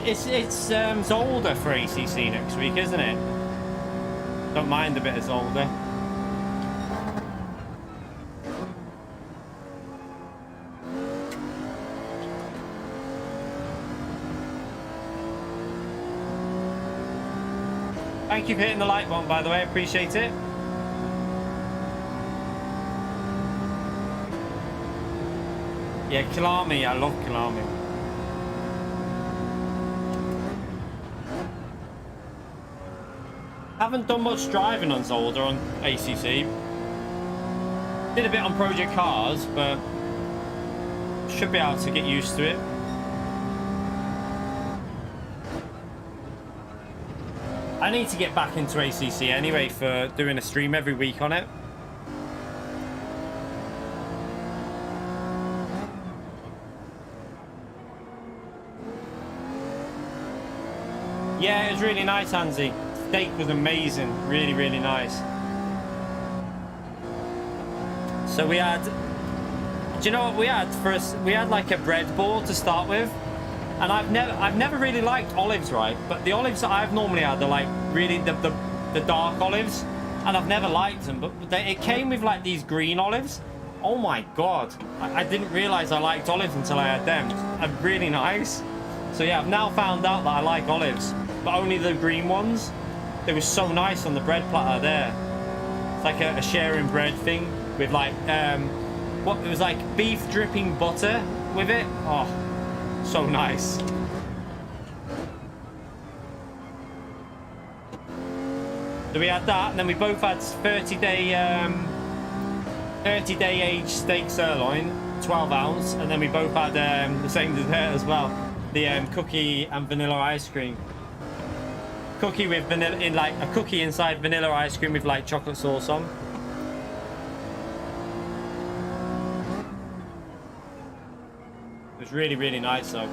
It's Zolder for ACC next week, isn't it? Don't mind a bit of Zolder. Thank you for hitting the like button, by the way. Appreciate it. Yeah, Kalami. I love Kalami. Haven't done much driving on Zolder on ACC. Did a bit on Project Cars, but should be able to get used to it. I need to get back into ACC anyway for doing a stream every week on it. Yeah, it was really nice, Hansi. Steak was amazing. Really, really nice. So we had... Do you know what we had for us? We had like a breadboard to start with. And I've never really liked olives, right? But the olives that I've normally had are like really the dark olives, and I've never liked them. But it came with like these green olives. Oh my god! I didn't realize I liked olives until I had them. They're really nice. So yeah, I've now found out that I like olives, but only the green ones. They were so nice on the bread platter there. It's like a sharing bread thing with like what it was like beef dripping butter with it. Oh. So nice. So we had that, and then we both had 30-day aged steak sirloin, 12 ounce, and then we both had the same dessert as well, the cookie and vanilla ice cream. Cookie with vanilla in like a cookie inside vanilla ice cream with like chocolate sauce on. It was really, really nice though.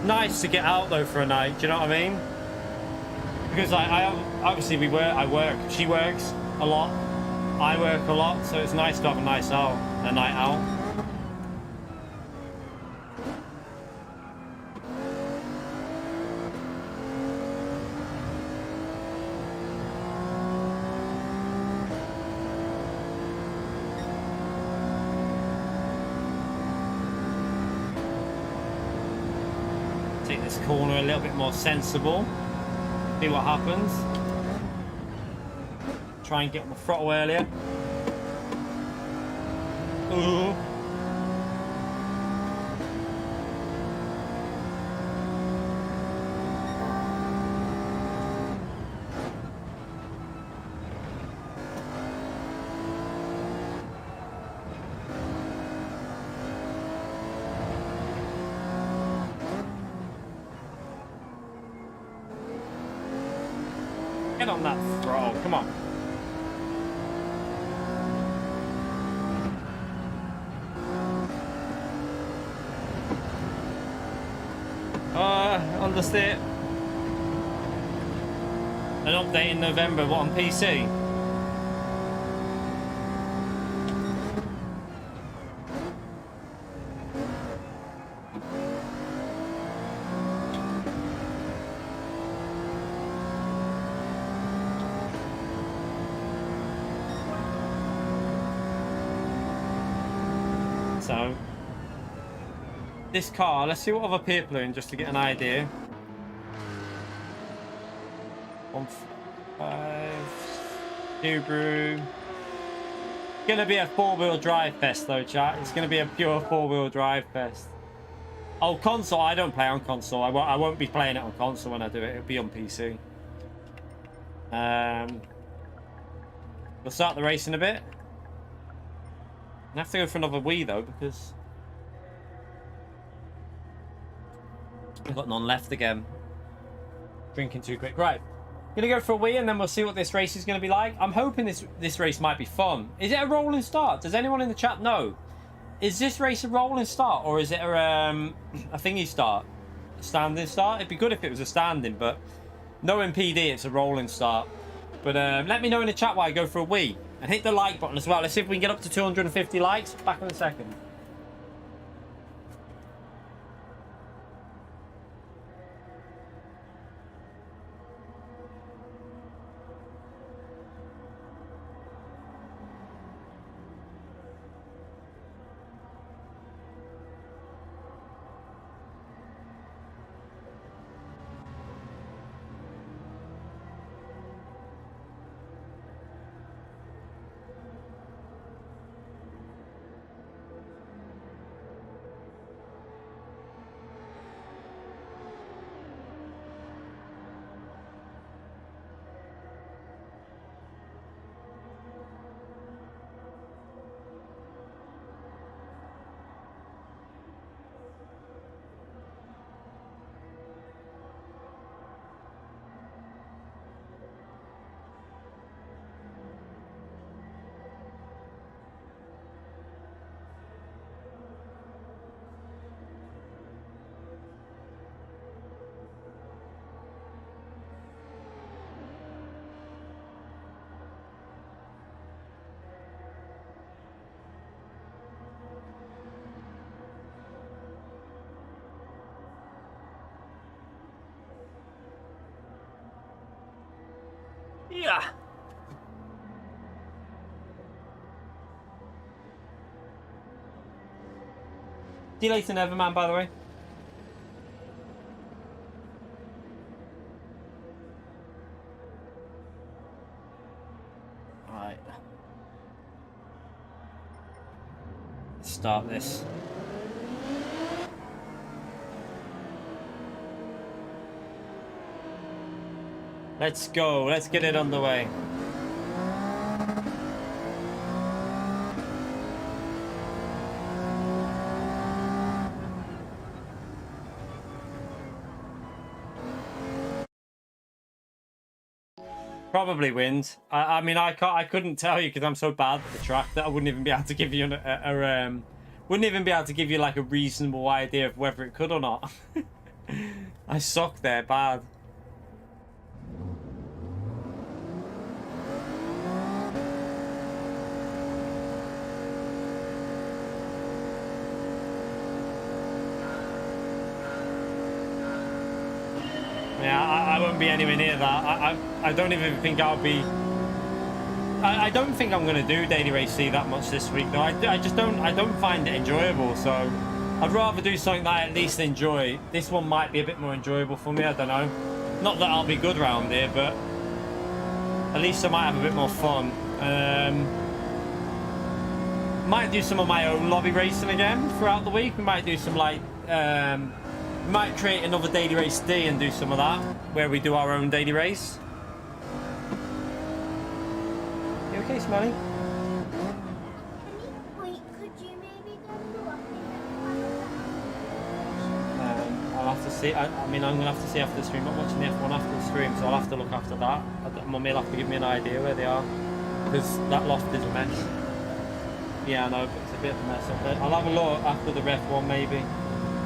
Nice to get out though for a night, do you know what I mean? Because I obviously I work, she works a lot, I work a lot, so it's nice to have a night out. Take this corner a little bit more sensible. See what happens. Try and get on the throttle earlier. Ooh. Get on that throw. Come on. Understeer. An update in November. What, on PC? So, this car, let's see what other people are in just to get an idea. 1.5 Subaru. Gonna be a four-wheel drive fest though, chat. It's gonna be a pure four-wheel drive fest. Oh, console. I don't play on console. I won't be playing it on console when I do it. It'll be on PC. We'll start the race in a bit. I have to go for another Wii though because I've got none left again. Drinking too quick. Right. Gonna go for a Wii and then we'll see what this race is gonna be like. I'm hoping this race might be fun. Is it a rolling start? Does anyone in the chat know? Is this race a rolling start or is it a thingy start? A standing start? It'd be good if it was a standing, but no MPD, it's a rolling start. But let me know in the chat why I go for a Wii. And hit the like button as well. Let's see if we can get up to 250 likes. Back in a second. Yeah. See you later, Neverman, by the way. Alright. Let's start this. Let's go. Let's get it underway. Probably wins. I mean, I couldn't tell you because I'm so bad at the track that I wouldn't even be able to give you wouldn't even be able to give you like a reasonable idea of whether it could or not. I suck there bad. Yeah, I won't be anywhere near that. I don't even think I'll be... I don't think I'm going to do Daily Race C that much this week, though. I just don't... I don't find it enjoyable, so... I'd rather do something that I at least enjoy. This one might be a bit more enjoyable for me, I don't know. Not that I'll be good around here, but... At least I might have a bit more fun. Might do some of my own lobby racing again throughout the week. We might do some, like... We might create another Daily Race D and do some of that, where we do our own daily race. You okay, Smelly? Wait, could you maybe go to I'll have to see. I mean, I'm gonna have to see after the stream. I'm watching the F1 after the stream, so I'll have to look after that. Mummy will have to give me an idea where they are, because that loft is a mess. Yeah, I know, but it's a bit of a mess up there. I'll have a look after the ref one, maybe.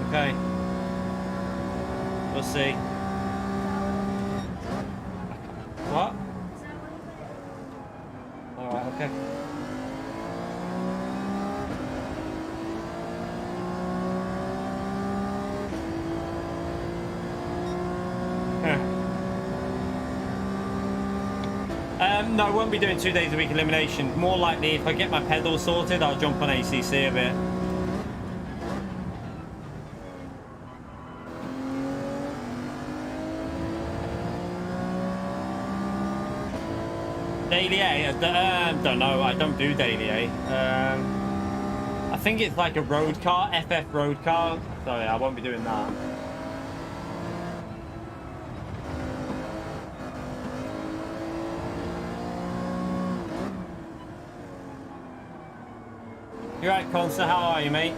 Okay. We'll see. What? Alright, okay. No, I won't be doing 2 days a week elimination. More likely, if I get my pedals sorted, I'll jump on ACC a bit. Daily A? Don't know. I don't do daily A. I think it's like a road car, FF road car. So yeah, I won't be doing that. You're right, Consta. How are you, mate?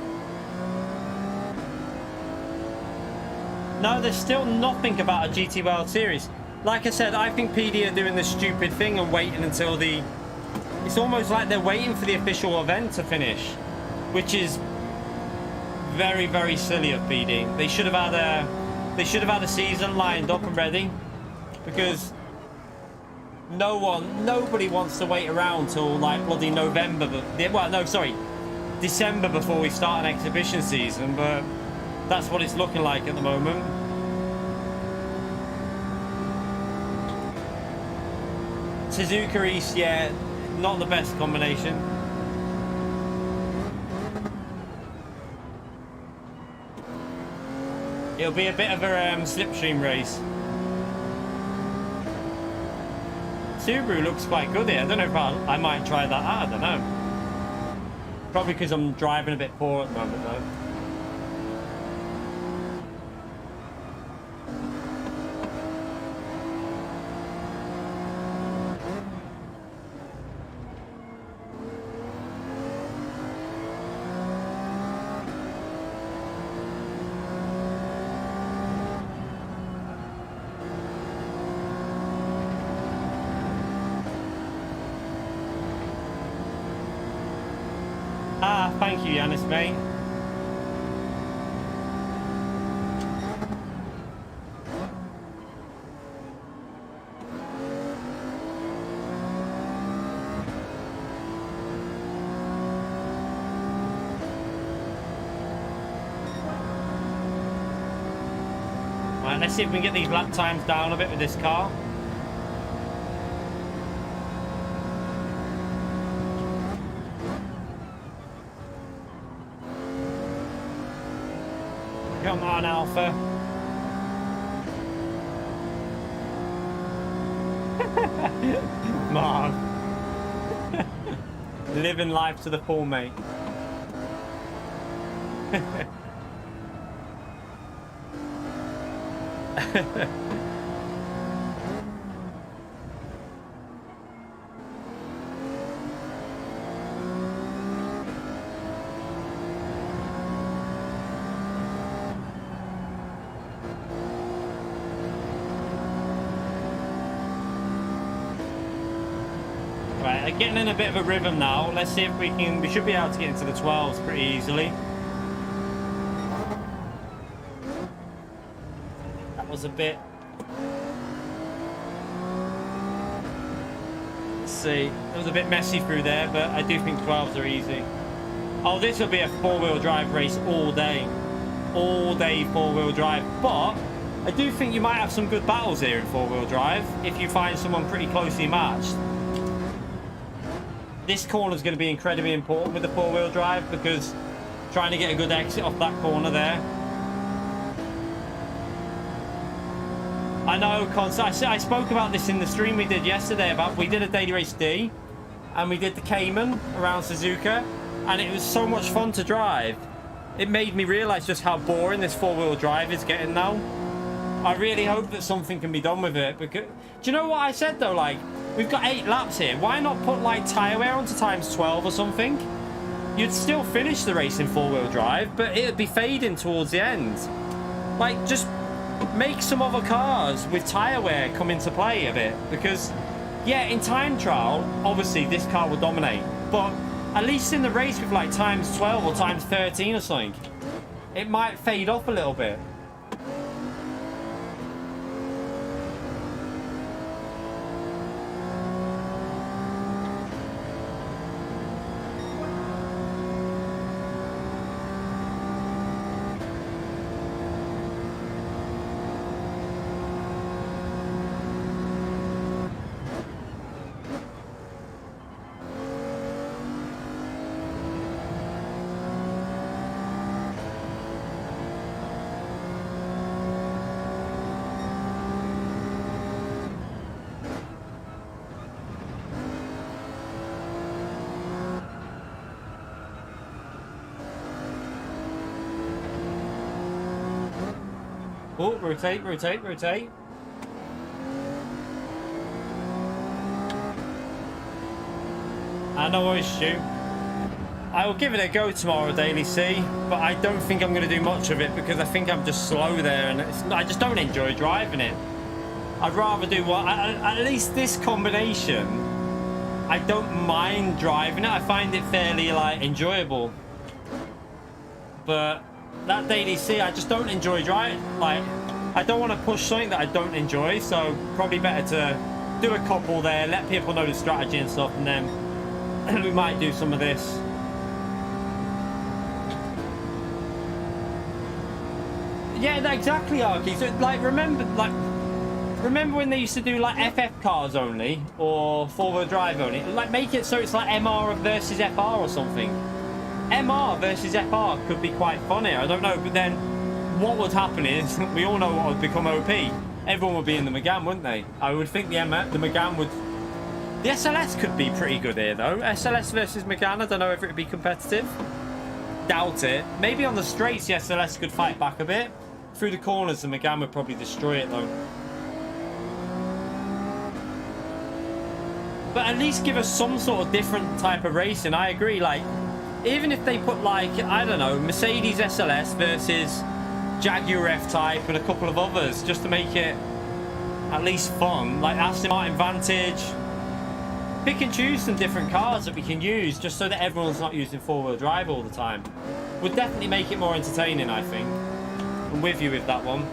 No, there's still nothing about a GT World Series. Like I said, I think PD are doing the stupid thing and waiting until the... It's almost like they're waiting for the official event to finish, which is very, very silly of PD. They should have had a season lined up and ready, because nobody wants to wait around till like bloody November. Well, no, sorry, December before we start an exhibition season, but that's what it's looking like at the moment. Suzuka East, yeah, not the best combination. It'll be a bit of a slipstream race. Subaru looks quite good here. I don't know if I might try that out. I don't know. Probably because I'm driving a bit poor at the moment, though. Thank you, Yanis, mate. Right, let's see if we can get these lap times down a bit with this car. Come on, Alpha. Marv. Living life to the full, mate. Right, getting in a bit of a rhythm now. Let's see if we can. We should be able to get into the 12s pretty easily. That was a bit. Let's see. It was a bit messy through there, but I do think 12s are easy. Oh, this will be a four-wheel drive race all day. All day four-wheel drive. But I do think you might have some good battles here in four-wheel drive if you find someone pretty closely matched. This corner is going to be incredibly important with the four-wheel drive, because trying to get a good exit off that corner there. I know, I spoke about this in the stream we did yesterday. We did a daily race D, and we did the Cayman around Suzuka, and it was so much fun to drive. It made me realise just how boring this four-wheel drive is getting now. I really hope that something can be done with it, because do you know what I said though? Like, we've got 8 laps here. Why not put like tyre wear onto times 12 or something? You'd still finish the race in four-wheel drive, but it'd be fading towards the end. Like, just make some other cars with tyre wear come into play a bit. Because, yeah, in time trial, obviously this car will dominate. But at least in the race with like times 12 or times 13 or something, it might fade off a little bit. Oh, rotate, rotate, rotate. No worries, Stu. I will give it a go tomorrow, Daily C, but I don't think I'm going to do much of it because I think I'm just slow there and I just don't enjoy driving it. I'd rather do what... at least this combination, I don't mind driving it. I find it fairly, like, enjoyable. But that Daily C, I just don't enjoy driving. Like, I don't want to push something that I don't enjoy, so probably better to do a couple there, let people know the strategy and stuff, and then we might do some of this. Yeah, exactly, Arky. So, like, remember when they used to do like FF cars only or four-wheel drive only? Like, make it so it's like MR versus FR or something. MR versus FR could be quite funny. I don't know, but then what would happen is we all know what would become OP. Everyone would be in the Megane, wouldn't they? I would think the Megane would. The SLS could be pretty good here though. SLS versus Megane. I don't know if it would be competitive. Doubt it. Maybe on the straights the SLS could fight back a bit. Through the corners the Megane would probably destroy it though. But at least give us some sort of different type of racing. I agree. Like, even if they put like, I don't know, Mercedes SLS versus Jaguar F-Type and a couple of others, just to make it at least fun. Like Aston Martin Vantage. Pick and choose some different cars that we can use, just so that everyone's not using four-wheel drive all the time. Would definitely make it more entertaining, I think. I'm with you with that one.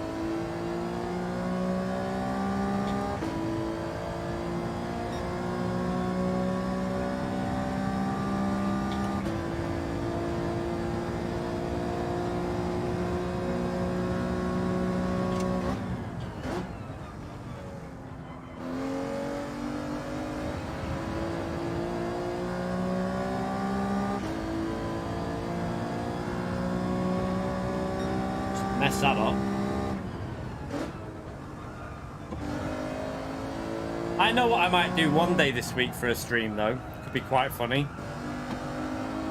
Mess that up. I know what I might do one day this week for a stream though. Could be quite funny.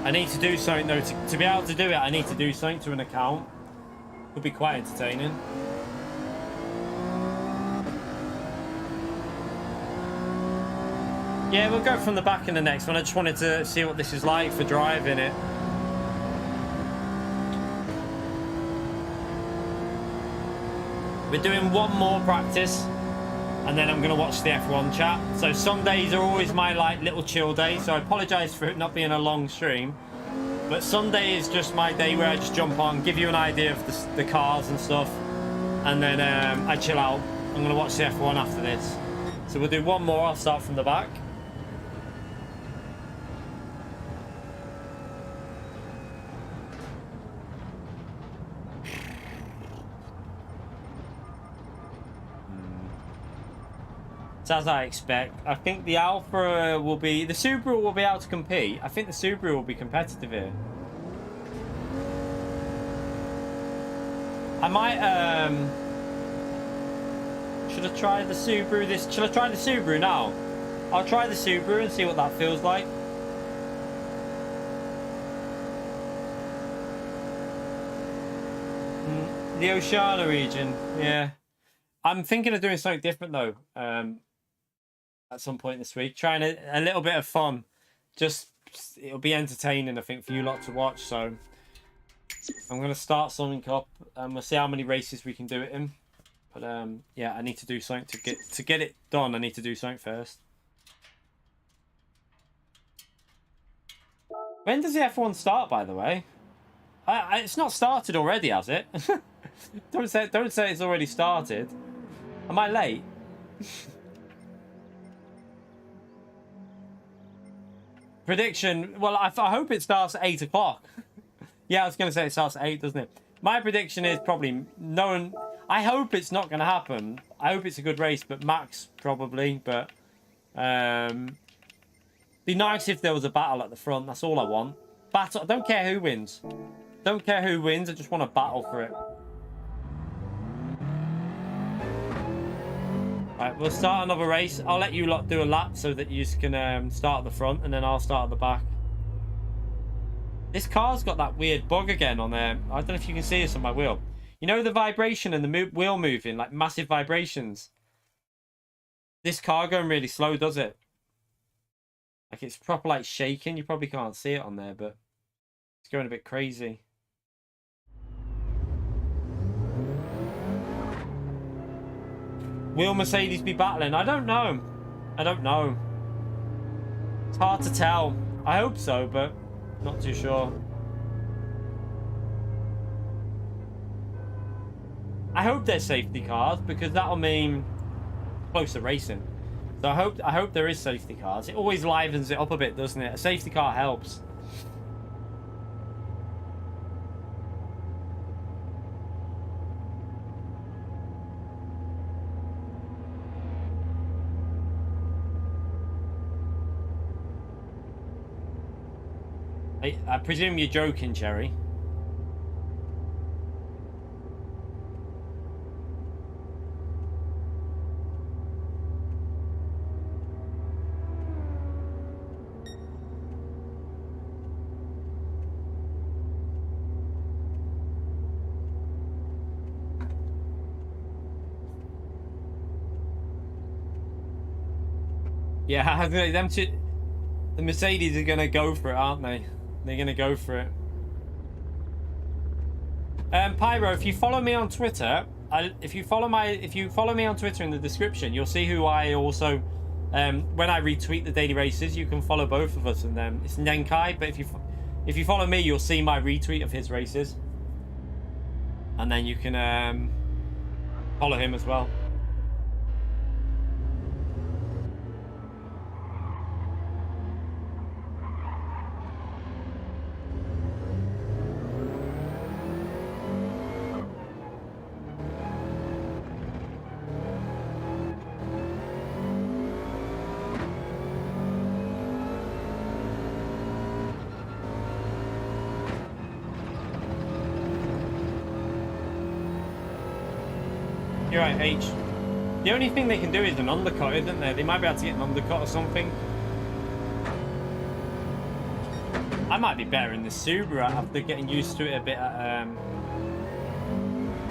I need to do something though. To be able to do it, I need to do something to an account. Could be quite entertaining. Yeah, we'll go from the back in the next one. I just wanted to see what this is like for driving it. We're doing one more practice and then I'm going to watch the F1 chat. So Sundays are always my like little chill day, so I apologise for it not being a long stream. But Sunday is just my day where I just jump on, give you an idea of the cars and stuff, and then I chill out. I'm going to watch the F1 after this. So we'll do one more, I'll start from the back. As I expect, I think the Alpha will be, the Subaru will be able to compete. I think the Subaru will be competitive here. I might, should I try the Subaru should I try the Subaru now? I'll try the Subaru and see what that feels like. The Oceania region, yeah. I'm thinking of doing something different though. At some point this week, trying a little bit of fun. Just it'll be entertaining, I think, for you lot to watch. So I'm going to start something up, and we'll see how many races we can do it in. But yeah, I need to do something to get it done. I need to do something first. When does the F1 start, by the way? It's not started already, has it? Don't say it's already started. Am I late? Prediction. Well, I hope it starts at 8 o'clock. Yeah, I was going to say it starts at 8, doesn't it? My prediction is probably no one. I hope it's not going to happen. I hope it's a good race, but Max probably. But be nice if there was a battle at the front. That's all I want. Battle. I don't care who wins. Don't care who wins. I just want a battle for it. Right, we'll start another race. I'll let you lot do a lap so that you can start at the front, and then I'll start at the back. This car's got that weird bug again on there. I don't know if you can see this on my wheel. You know the vibration and the wheel moving, like massive vibrations. This car going really slow, does it? Like it's proper like shaking. You probably can't see it on there, but it's going a bit crazy. Will Mercedes be battling? I don't know. I don't know. It's hard to tell. I hope so, but not too sure. I hope they're safety cars because that'll mean closer racing. So I hope there is safety cars. It always livens it up a bit, doesn't it? A safety car helps. I presume you're joking, Cherry. Yeah, them two, the Mercedes are gonna go for it, aren't they? They're gonna go for it. Pyro, if you follow me on Twitter, if you follow me on Twitter in the description, you'll see who I also. When I retweet the daily races, you can follow both of us, and it's Nenkai. But if you follow me, you'll see my retweet of his races, and then you can follow him as well. You're right, H. The only thing they can do is an undercut, isn't there? They might be able to get an undercut or something. I might be better in the Subaru after getting used to it a bit at,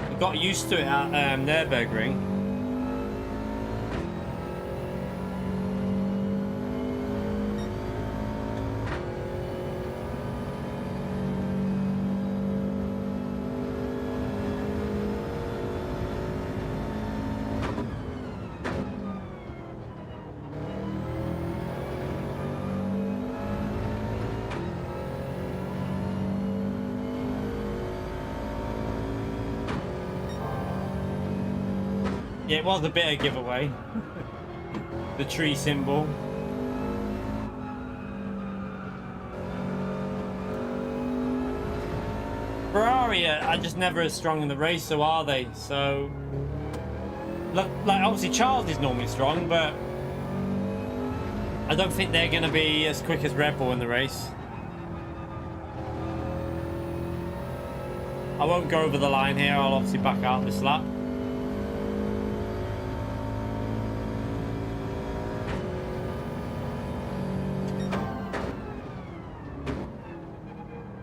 I got used to it at Nürburgring. Yeah, it was a bit of a giveaway. The tree symbol. Ferrari are just never as strong in the race, so are they? So, look, like obviously Charles is normally strong, but I don't think they're going to be as quick as Red Bull in the race. I won't go over the line here. I'll obviously back out this lap.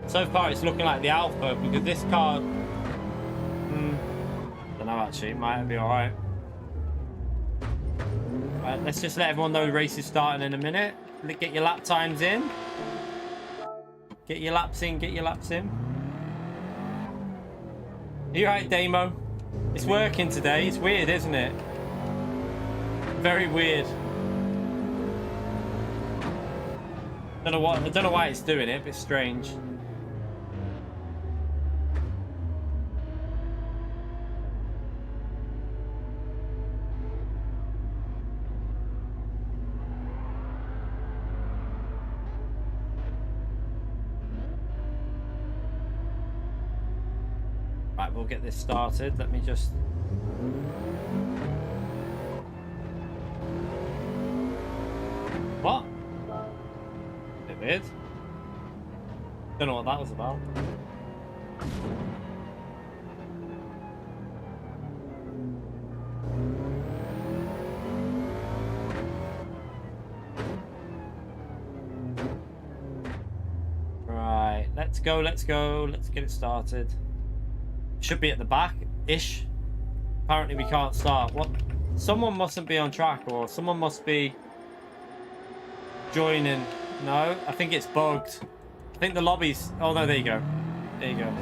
So far, it's looking like the Alpha because this car. Don't know actually. It might be all right. Right, let's just let everyone know the race is starting in a minute. Get your lap times in. Get your laps in. Get your laps in. Are you right, Damo? It's working today. It's weird, isn't it? Very weird. I don't know why it's doing it, but it's strange. Right, we'll get this started. Let me just... What? Bit weird. Don't know what that was about. Right, let's go, let's go. Let's get it started. Should be at the back-ish. Apparently we can't start. What? Someone mustn't be on track, or someone must be joining. No, I think it's bugged. I think the lobby's... Oh, no, there you go. There you go.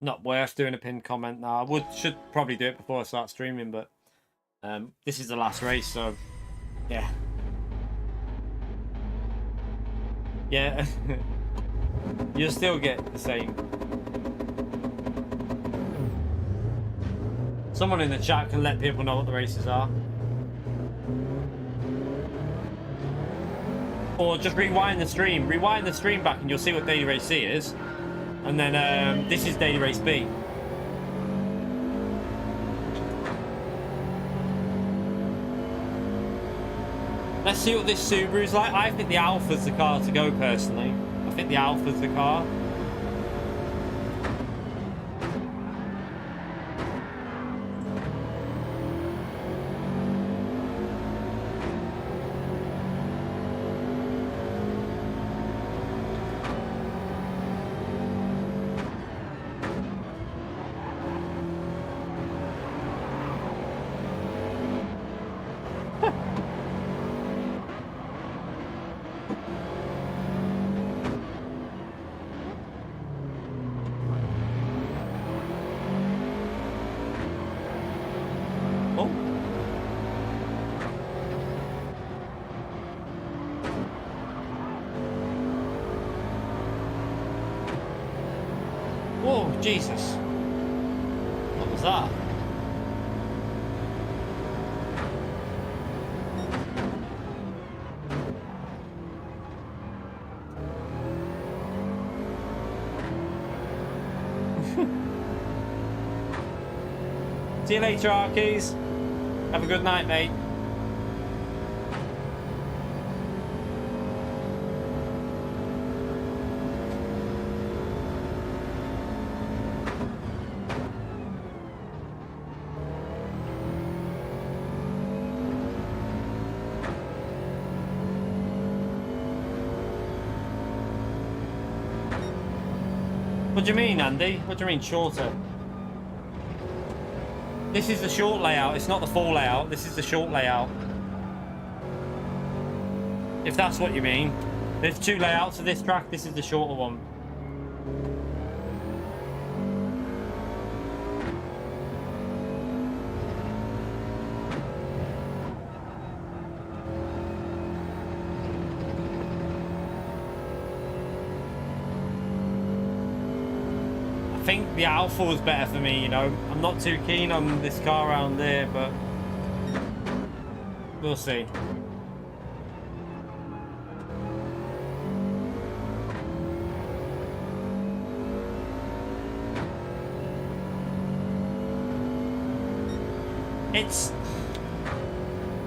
Not worth doing a pinned comment now. Should probably do it before I start streaming, but this is the last race, so yeah. Yeah. You'll still get the same. Someone in the chat can let people know what the races are. Or just rewind the stream. Rewind the stream back and you'll see what Daily Race C is. And then this is Daily Race B. Let's see what this Subaru's like. I think the Alpha's the car to go, personally. I think the Alpha's the car. Whoa, Jesus. What was that? See you later, Arkies. Have a good night, mate. What do you mean, Andy? What do you mean, shorter? This is the short layout. It's not the full layout. This is the short layout. If that's what you mean. There's two layouts of this track. This is the shorter one. I think the Alpha was better for me, you know. I'm not too keen on this car around there, but we'll see.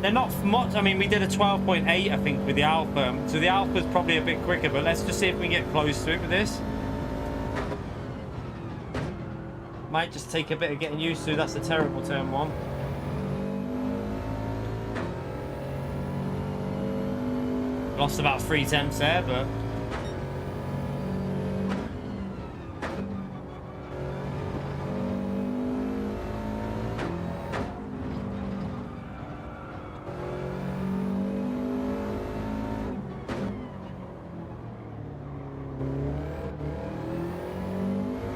They're not much. I mean, we did a 12.8, I think, with the Alpha, so the Alpha's probably a bit quicker, but let's just see if we can get close to it with this. Might just take a bit of getting used to. That's a terrible turn one. Lost about 3/10 there, but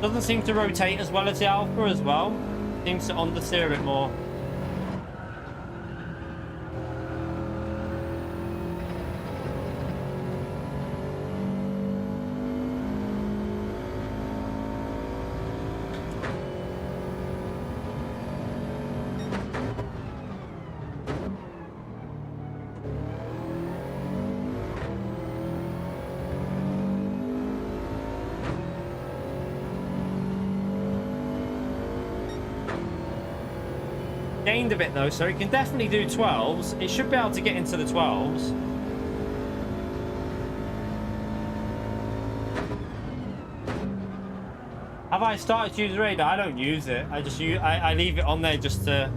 Doesn't seem to rotate as well as the Alpha as well. Seems to understeer it more. Gained a bit though, so it can definitely do 12s. It should be able to get into the 12s. Have I started to use radar? I don't use it. I just I leave it on there just to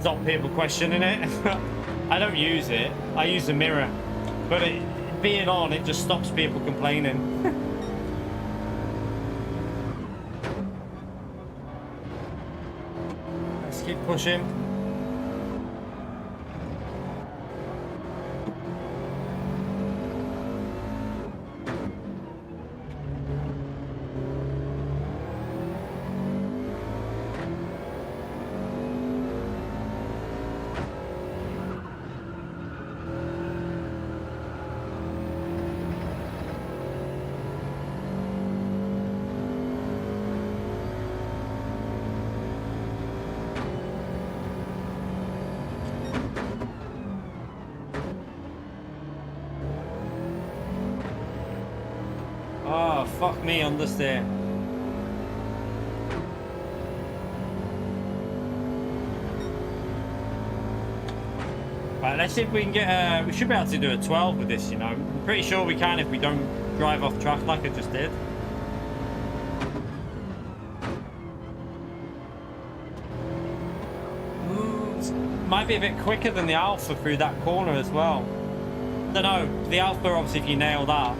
stop people questioning it. I don't use it. I use the mirror, but it being on, it just stops people complaining. Keep pushing. Oh, fuck me, understeer. Right, let's see if we can get we should be able to do a 12 with this, you know. I'm pretty sure we can if we don't drive off track like I just did. Might be a bit quicker than the Alpha through that corner as well. Don't know, the Alpha obviously if you nail that.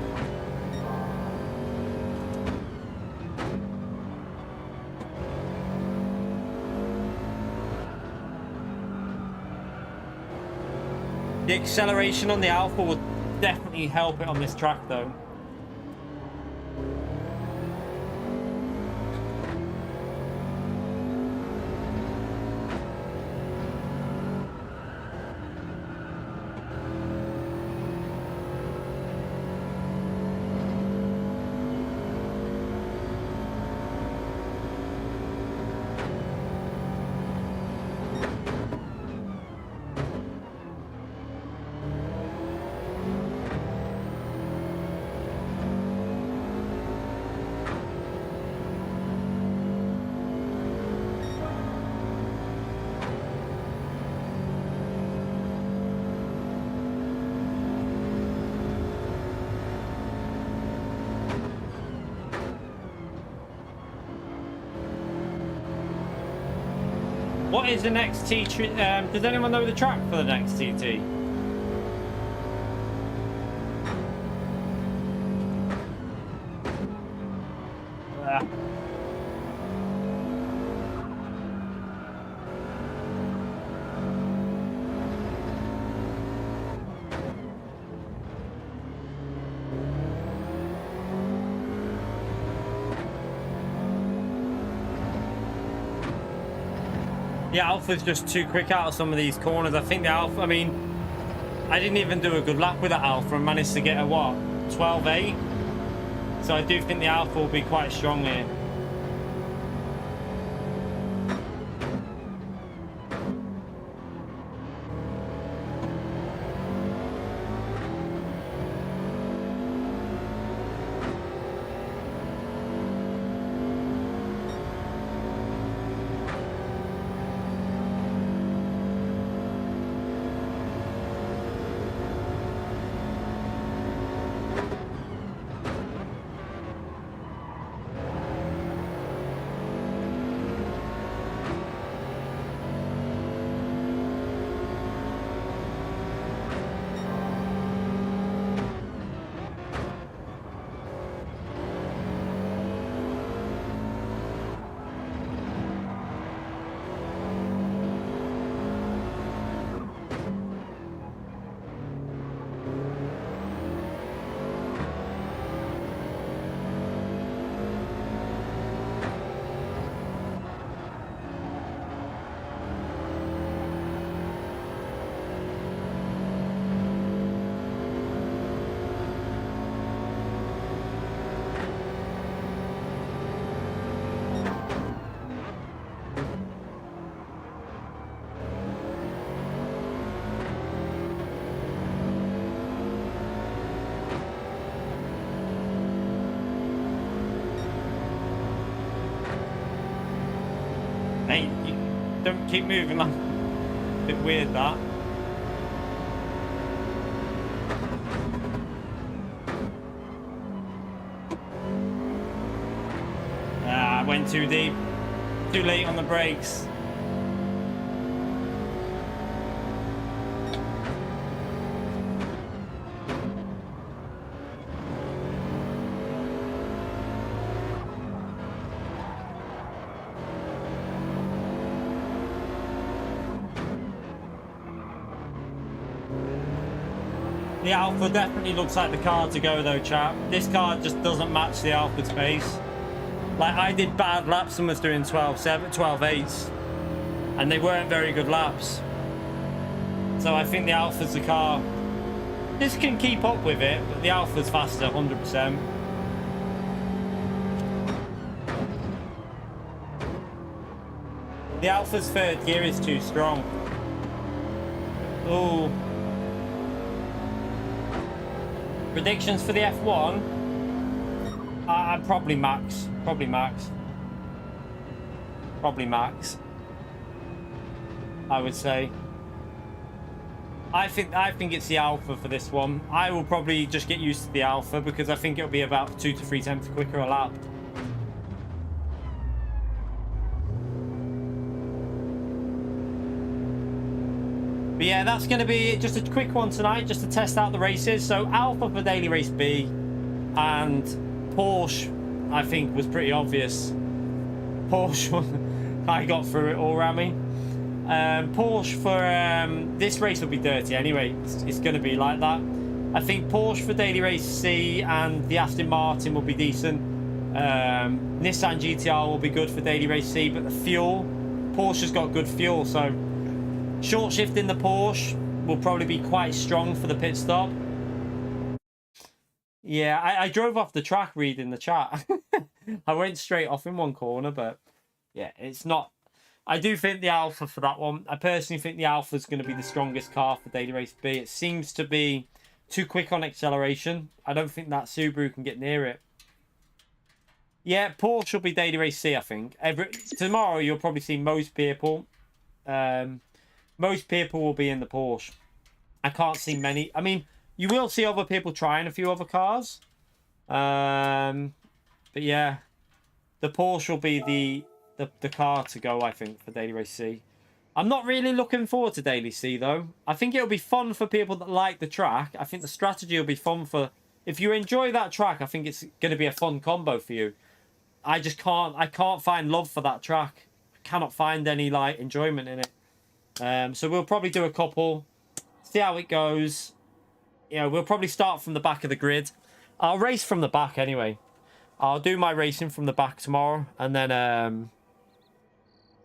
The acceleration on the Alpha would definitely help it on this track though. What is the next TT? Does anyone know the track for the next TT? The Alpha's just too quick out of some of these corners. I think the Alpha, I mean, I didn't even do a good lap with that Alpha and managed to get a what? 12.8? So I do think the Alpha will be quite strong here. don't keep moving. Like, bit weird that. Ah, went too deep. Too late on the brakes. The Alpha definitely looks like the car to go though, chap. This car just doesn't match the Alpha's pace. Like, I did bad laps and was doing 12.7, 12.8s, and they weren't very good laps. So I think the Alpha's the car. This can keep up with it, but the Alpha's faster, 100%. The Alpha's third gear is too strong. Ooh. Predictions for the F1? Probably max. Probably max. Probably max. I would say. I think it's the Alpha for this one. I will probably just get used to the Alpha because I think it'll be about 2 to 3 tenths quicker a lap. But yeah, that's going to be just a quick one tonight, just to test out the races. So Alpha for daily race B, and Porsche, I think, was pretty obvious. Porsche, I got through it all, Rami. Porsche for this race will be dirty anyway. It's going to be like that. I think Porsche for daily race C and the Aston Martin will be decent. Nissan GTR will be good for daily race C, but the fuel, Porsche's got good fuel, so short shift in the Porsche will probably be quite strong for the pit stop. Yeah, I drove off the track reading the chat. I went straight off in one corner, but yeah, it's not. I do think the Alpha for that one. I personally think the Alpha is going to be the strongest car for daily race B. It seems to be too quick on acceleration. I don't think that Subaru can get near it. Yeah, Porsche will be daily race C, I think. Tomorrow you'll probably see most people. Most people will be in the Porsche. I can't see many. I mean, you will see other people trying a few other cars. But yeah, the Porsche will be the car to go, I think, for daily race C. I'm not really looking forward to daily C, though. I think it'll be fun for people that like the track. I think the strategy will be fun for... If you enjoy that track, I think it's going to be a fun combo for you. I can't find love for that track. I cannot find any, like, enjoyment in it. So we'll probably do a couple, see how it goes. You know, we'll probably start from the back of the grid. I'll race from the back anyway. I'll do my racing from the back tomorrow, and then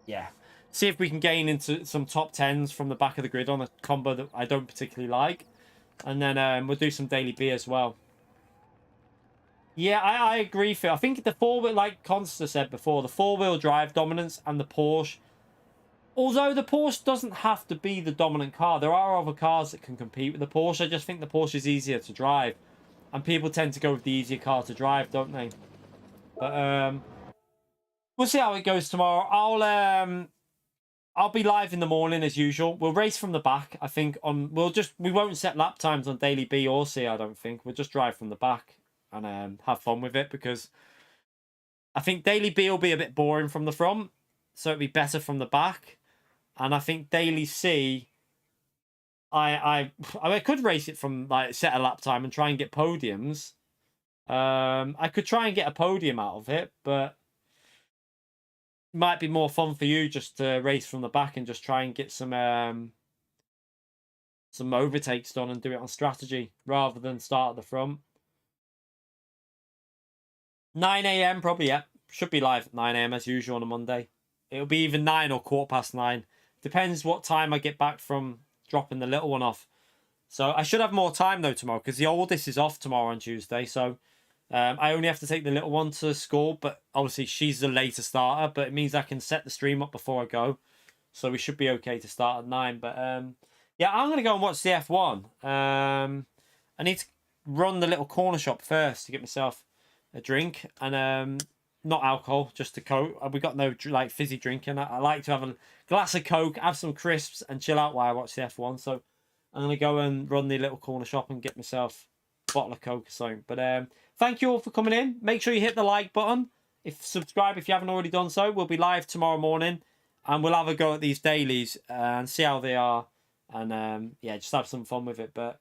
yeah, see if we can gain into some top 10s from the back of the grid on a combo that I don't particularly like, and then we'll do some daily B as well. Yeah, I agree, Phil. I think the four-wheel, like Consta said before, the four-wheel drive dominance and the Porsche. Although the Porsche doesn't have to be the dominant car, there are other cars that can compete with the Porsche. I just think the Porsche is easier to drive, and people tend to go with the easier car to drive, don't they? But we'll see how it goes tomorrow. I'll be live in the morning as usual. We'll race from the back. I think we won't set lap times on daily B or C. I don't think we'll just drive from the back and have fun with it, because I think daily B will be a bit boring from the front, so it'll be better from the back. And I think daily C, I could race it from, like, set a lap time and try and get podiums. I could try and get a podium out of it, but it might be more fun for you just to race from the back and just try and get some overtakes done and do it on strategy rather than start at the front. 9 AM probably, yeah. Should be live at 9 AM as usual on a Monday. It'll be either 9 or 9:15. Depends what time I get back from dropping the little one off. So I should have more time though tomorrow, because the oldest is off tomorrow on Tuesday. So I only have to take the little one to school, but obviously she's the later starter. But it means I can set the stream up before I go, so we should be okay to start at 9. But yeah, I'm gonna go and watch the F1. I need to run the little corner shop first to get myself a drink, and not alcohol, just a Coke. We got no like fizzy drinking. I like to have a glass of Coke, have some crisps, and chill out while I watch the F1. So I'm gonna go and run the little corner shop and get myself a bottle of Coke or something. But thank you all for coming in. Make sure you hit the like button. Subscribe if you haven't already done so. We'll be live tomorrow morning, and we'll have a go at these dailies and see how they are, and yeah, just have some fun with it. But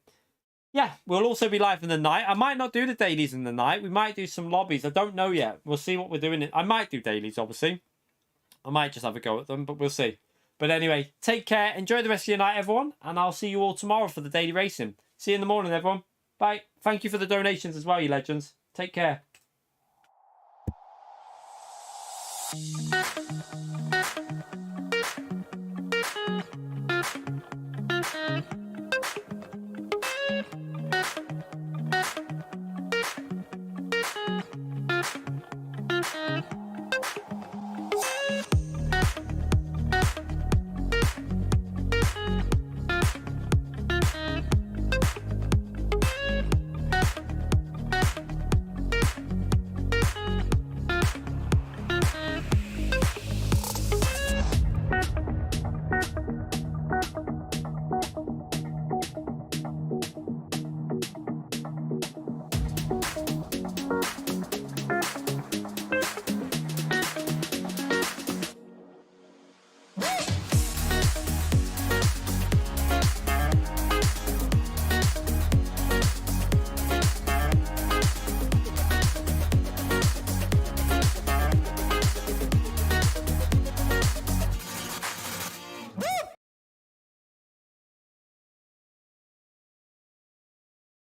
yeah, we'll also be live in the night. I might not do the dailies in the night. We might do some lobbies. I don't know yet. We'll see what we're doing. I might do dailies, obviously. I might just have a go at them, but we'll see. But anyway, take care. Enjoy the rest of your night, everyone. And I'll see you all tomorrow for the daily racing. See you in the morning, everyone. Bye. Thank you for the donations as well, you legends. Take care.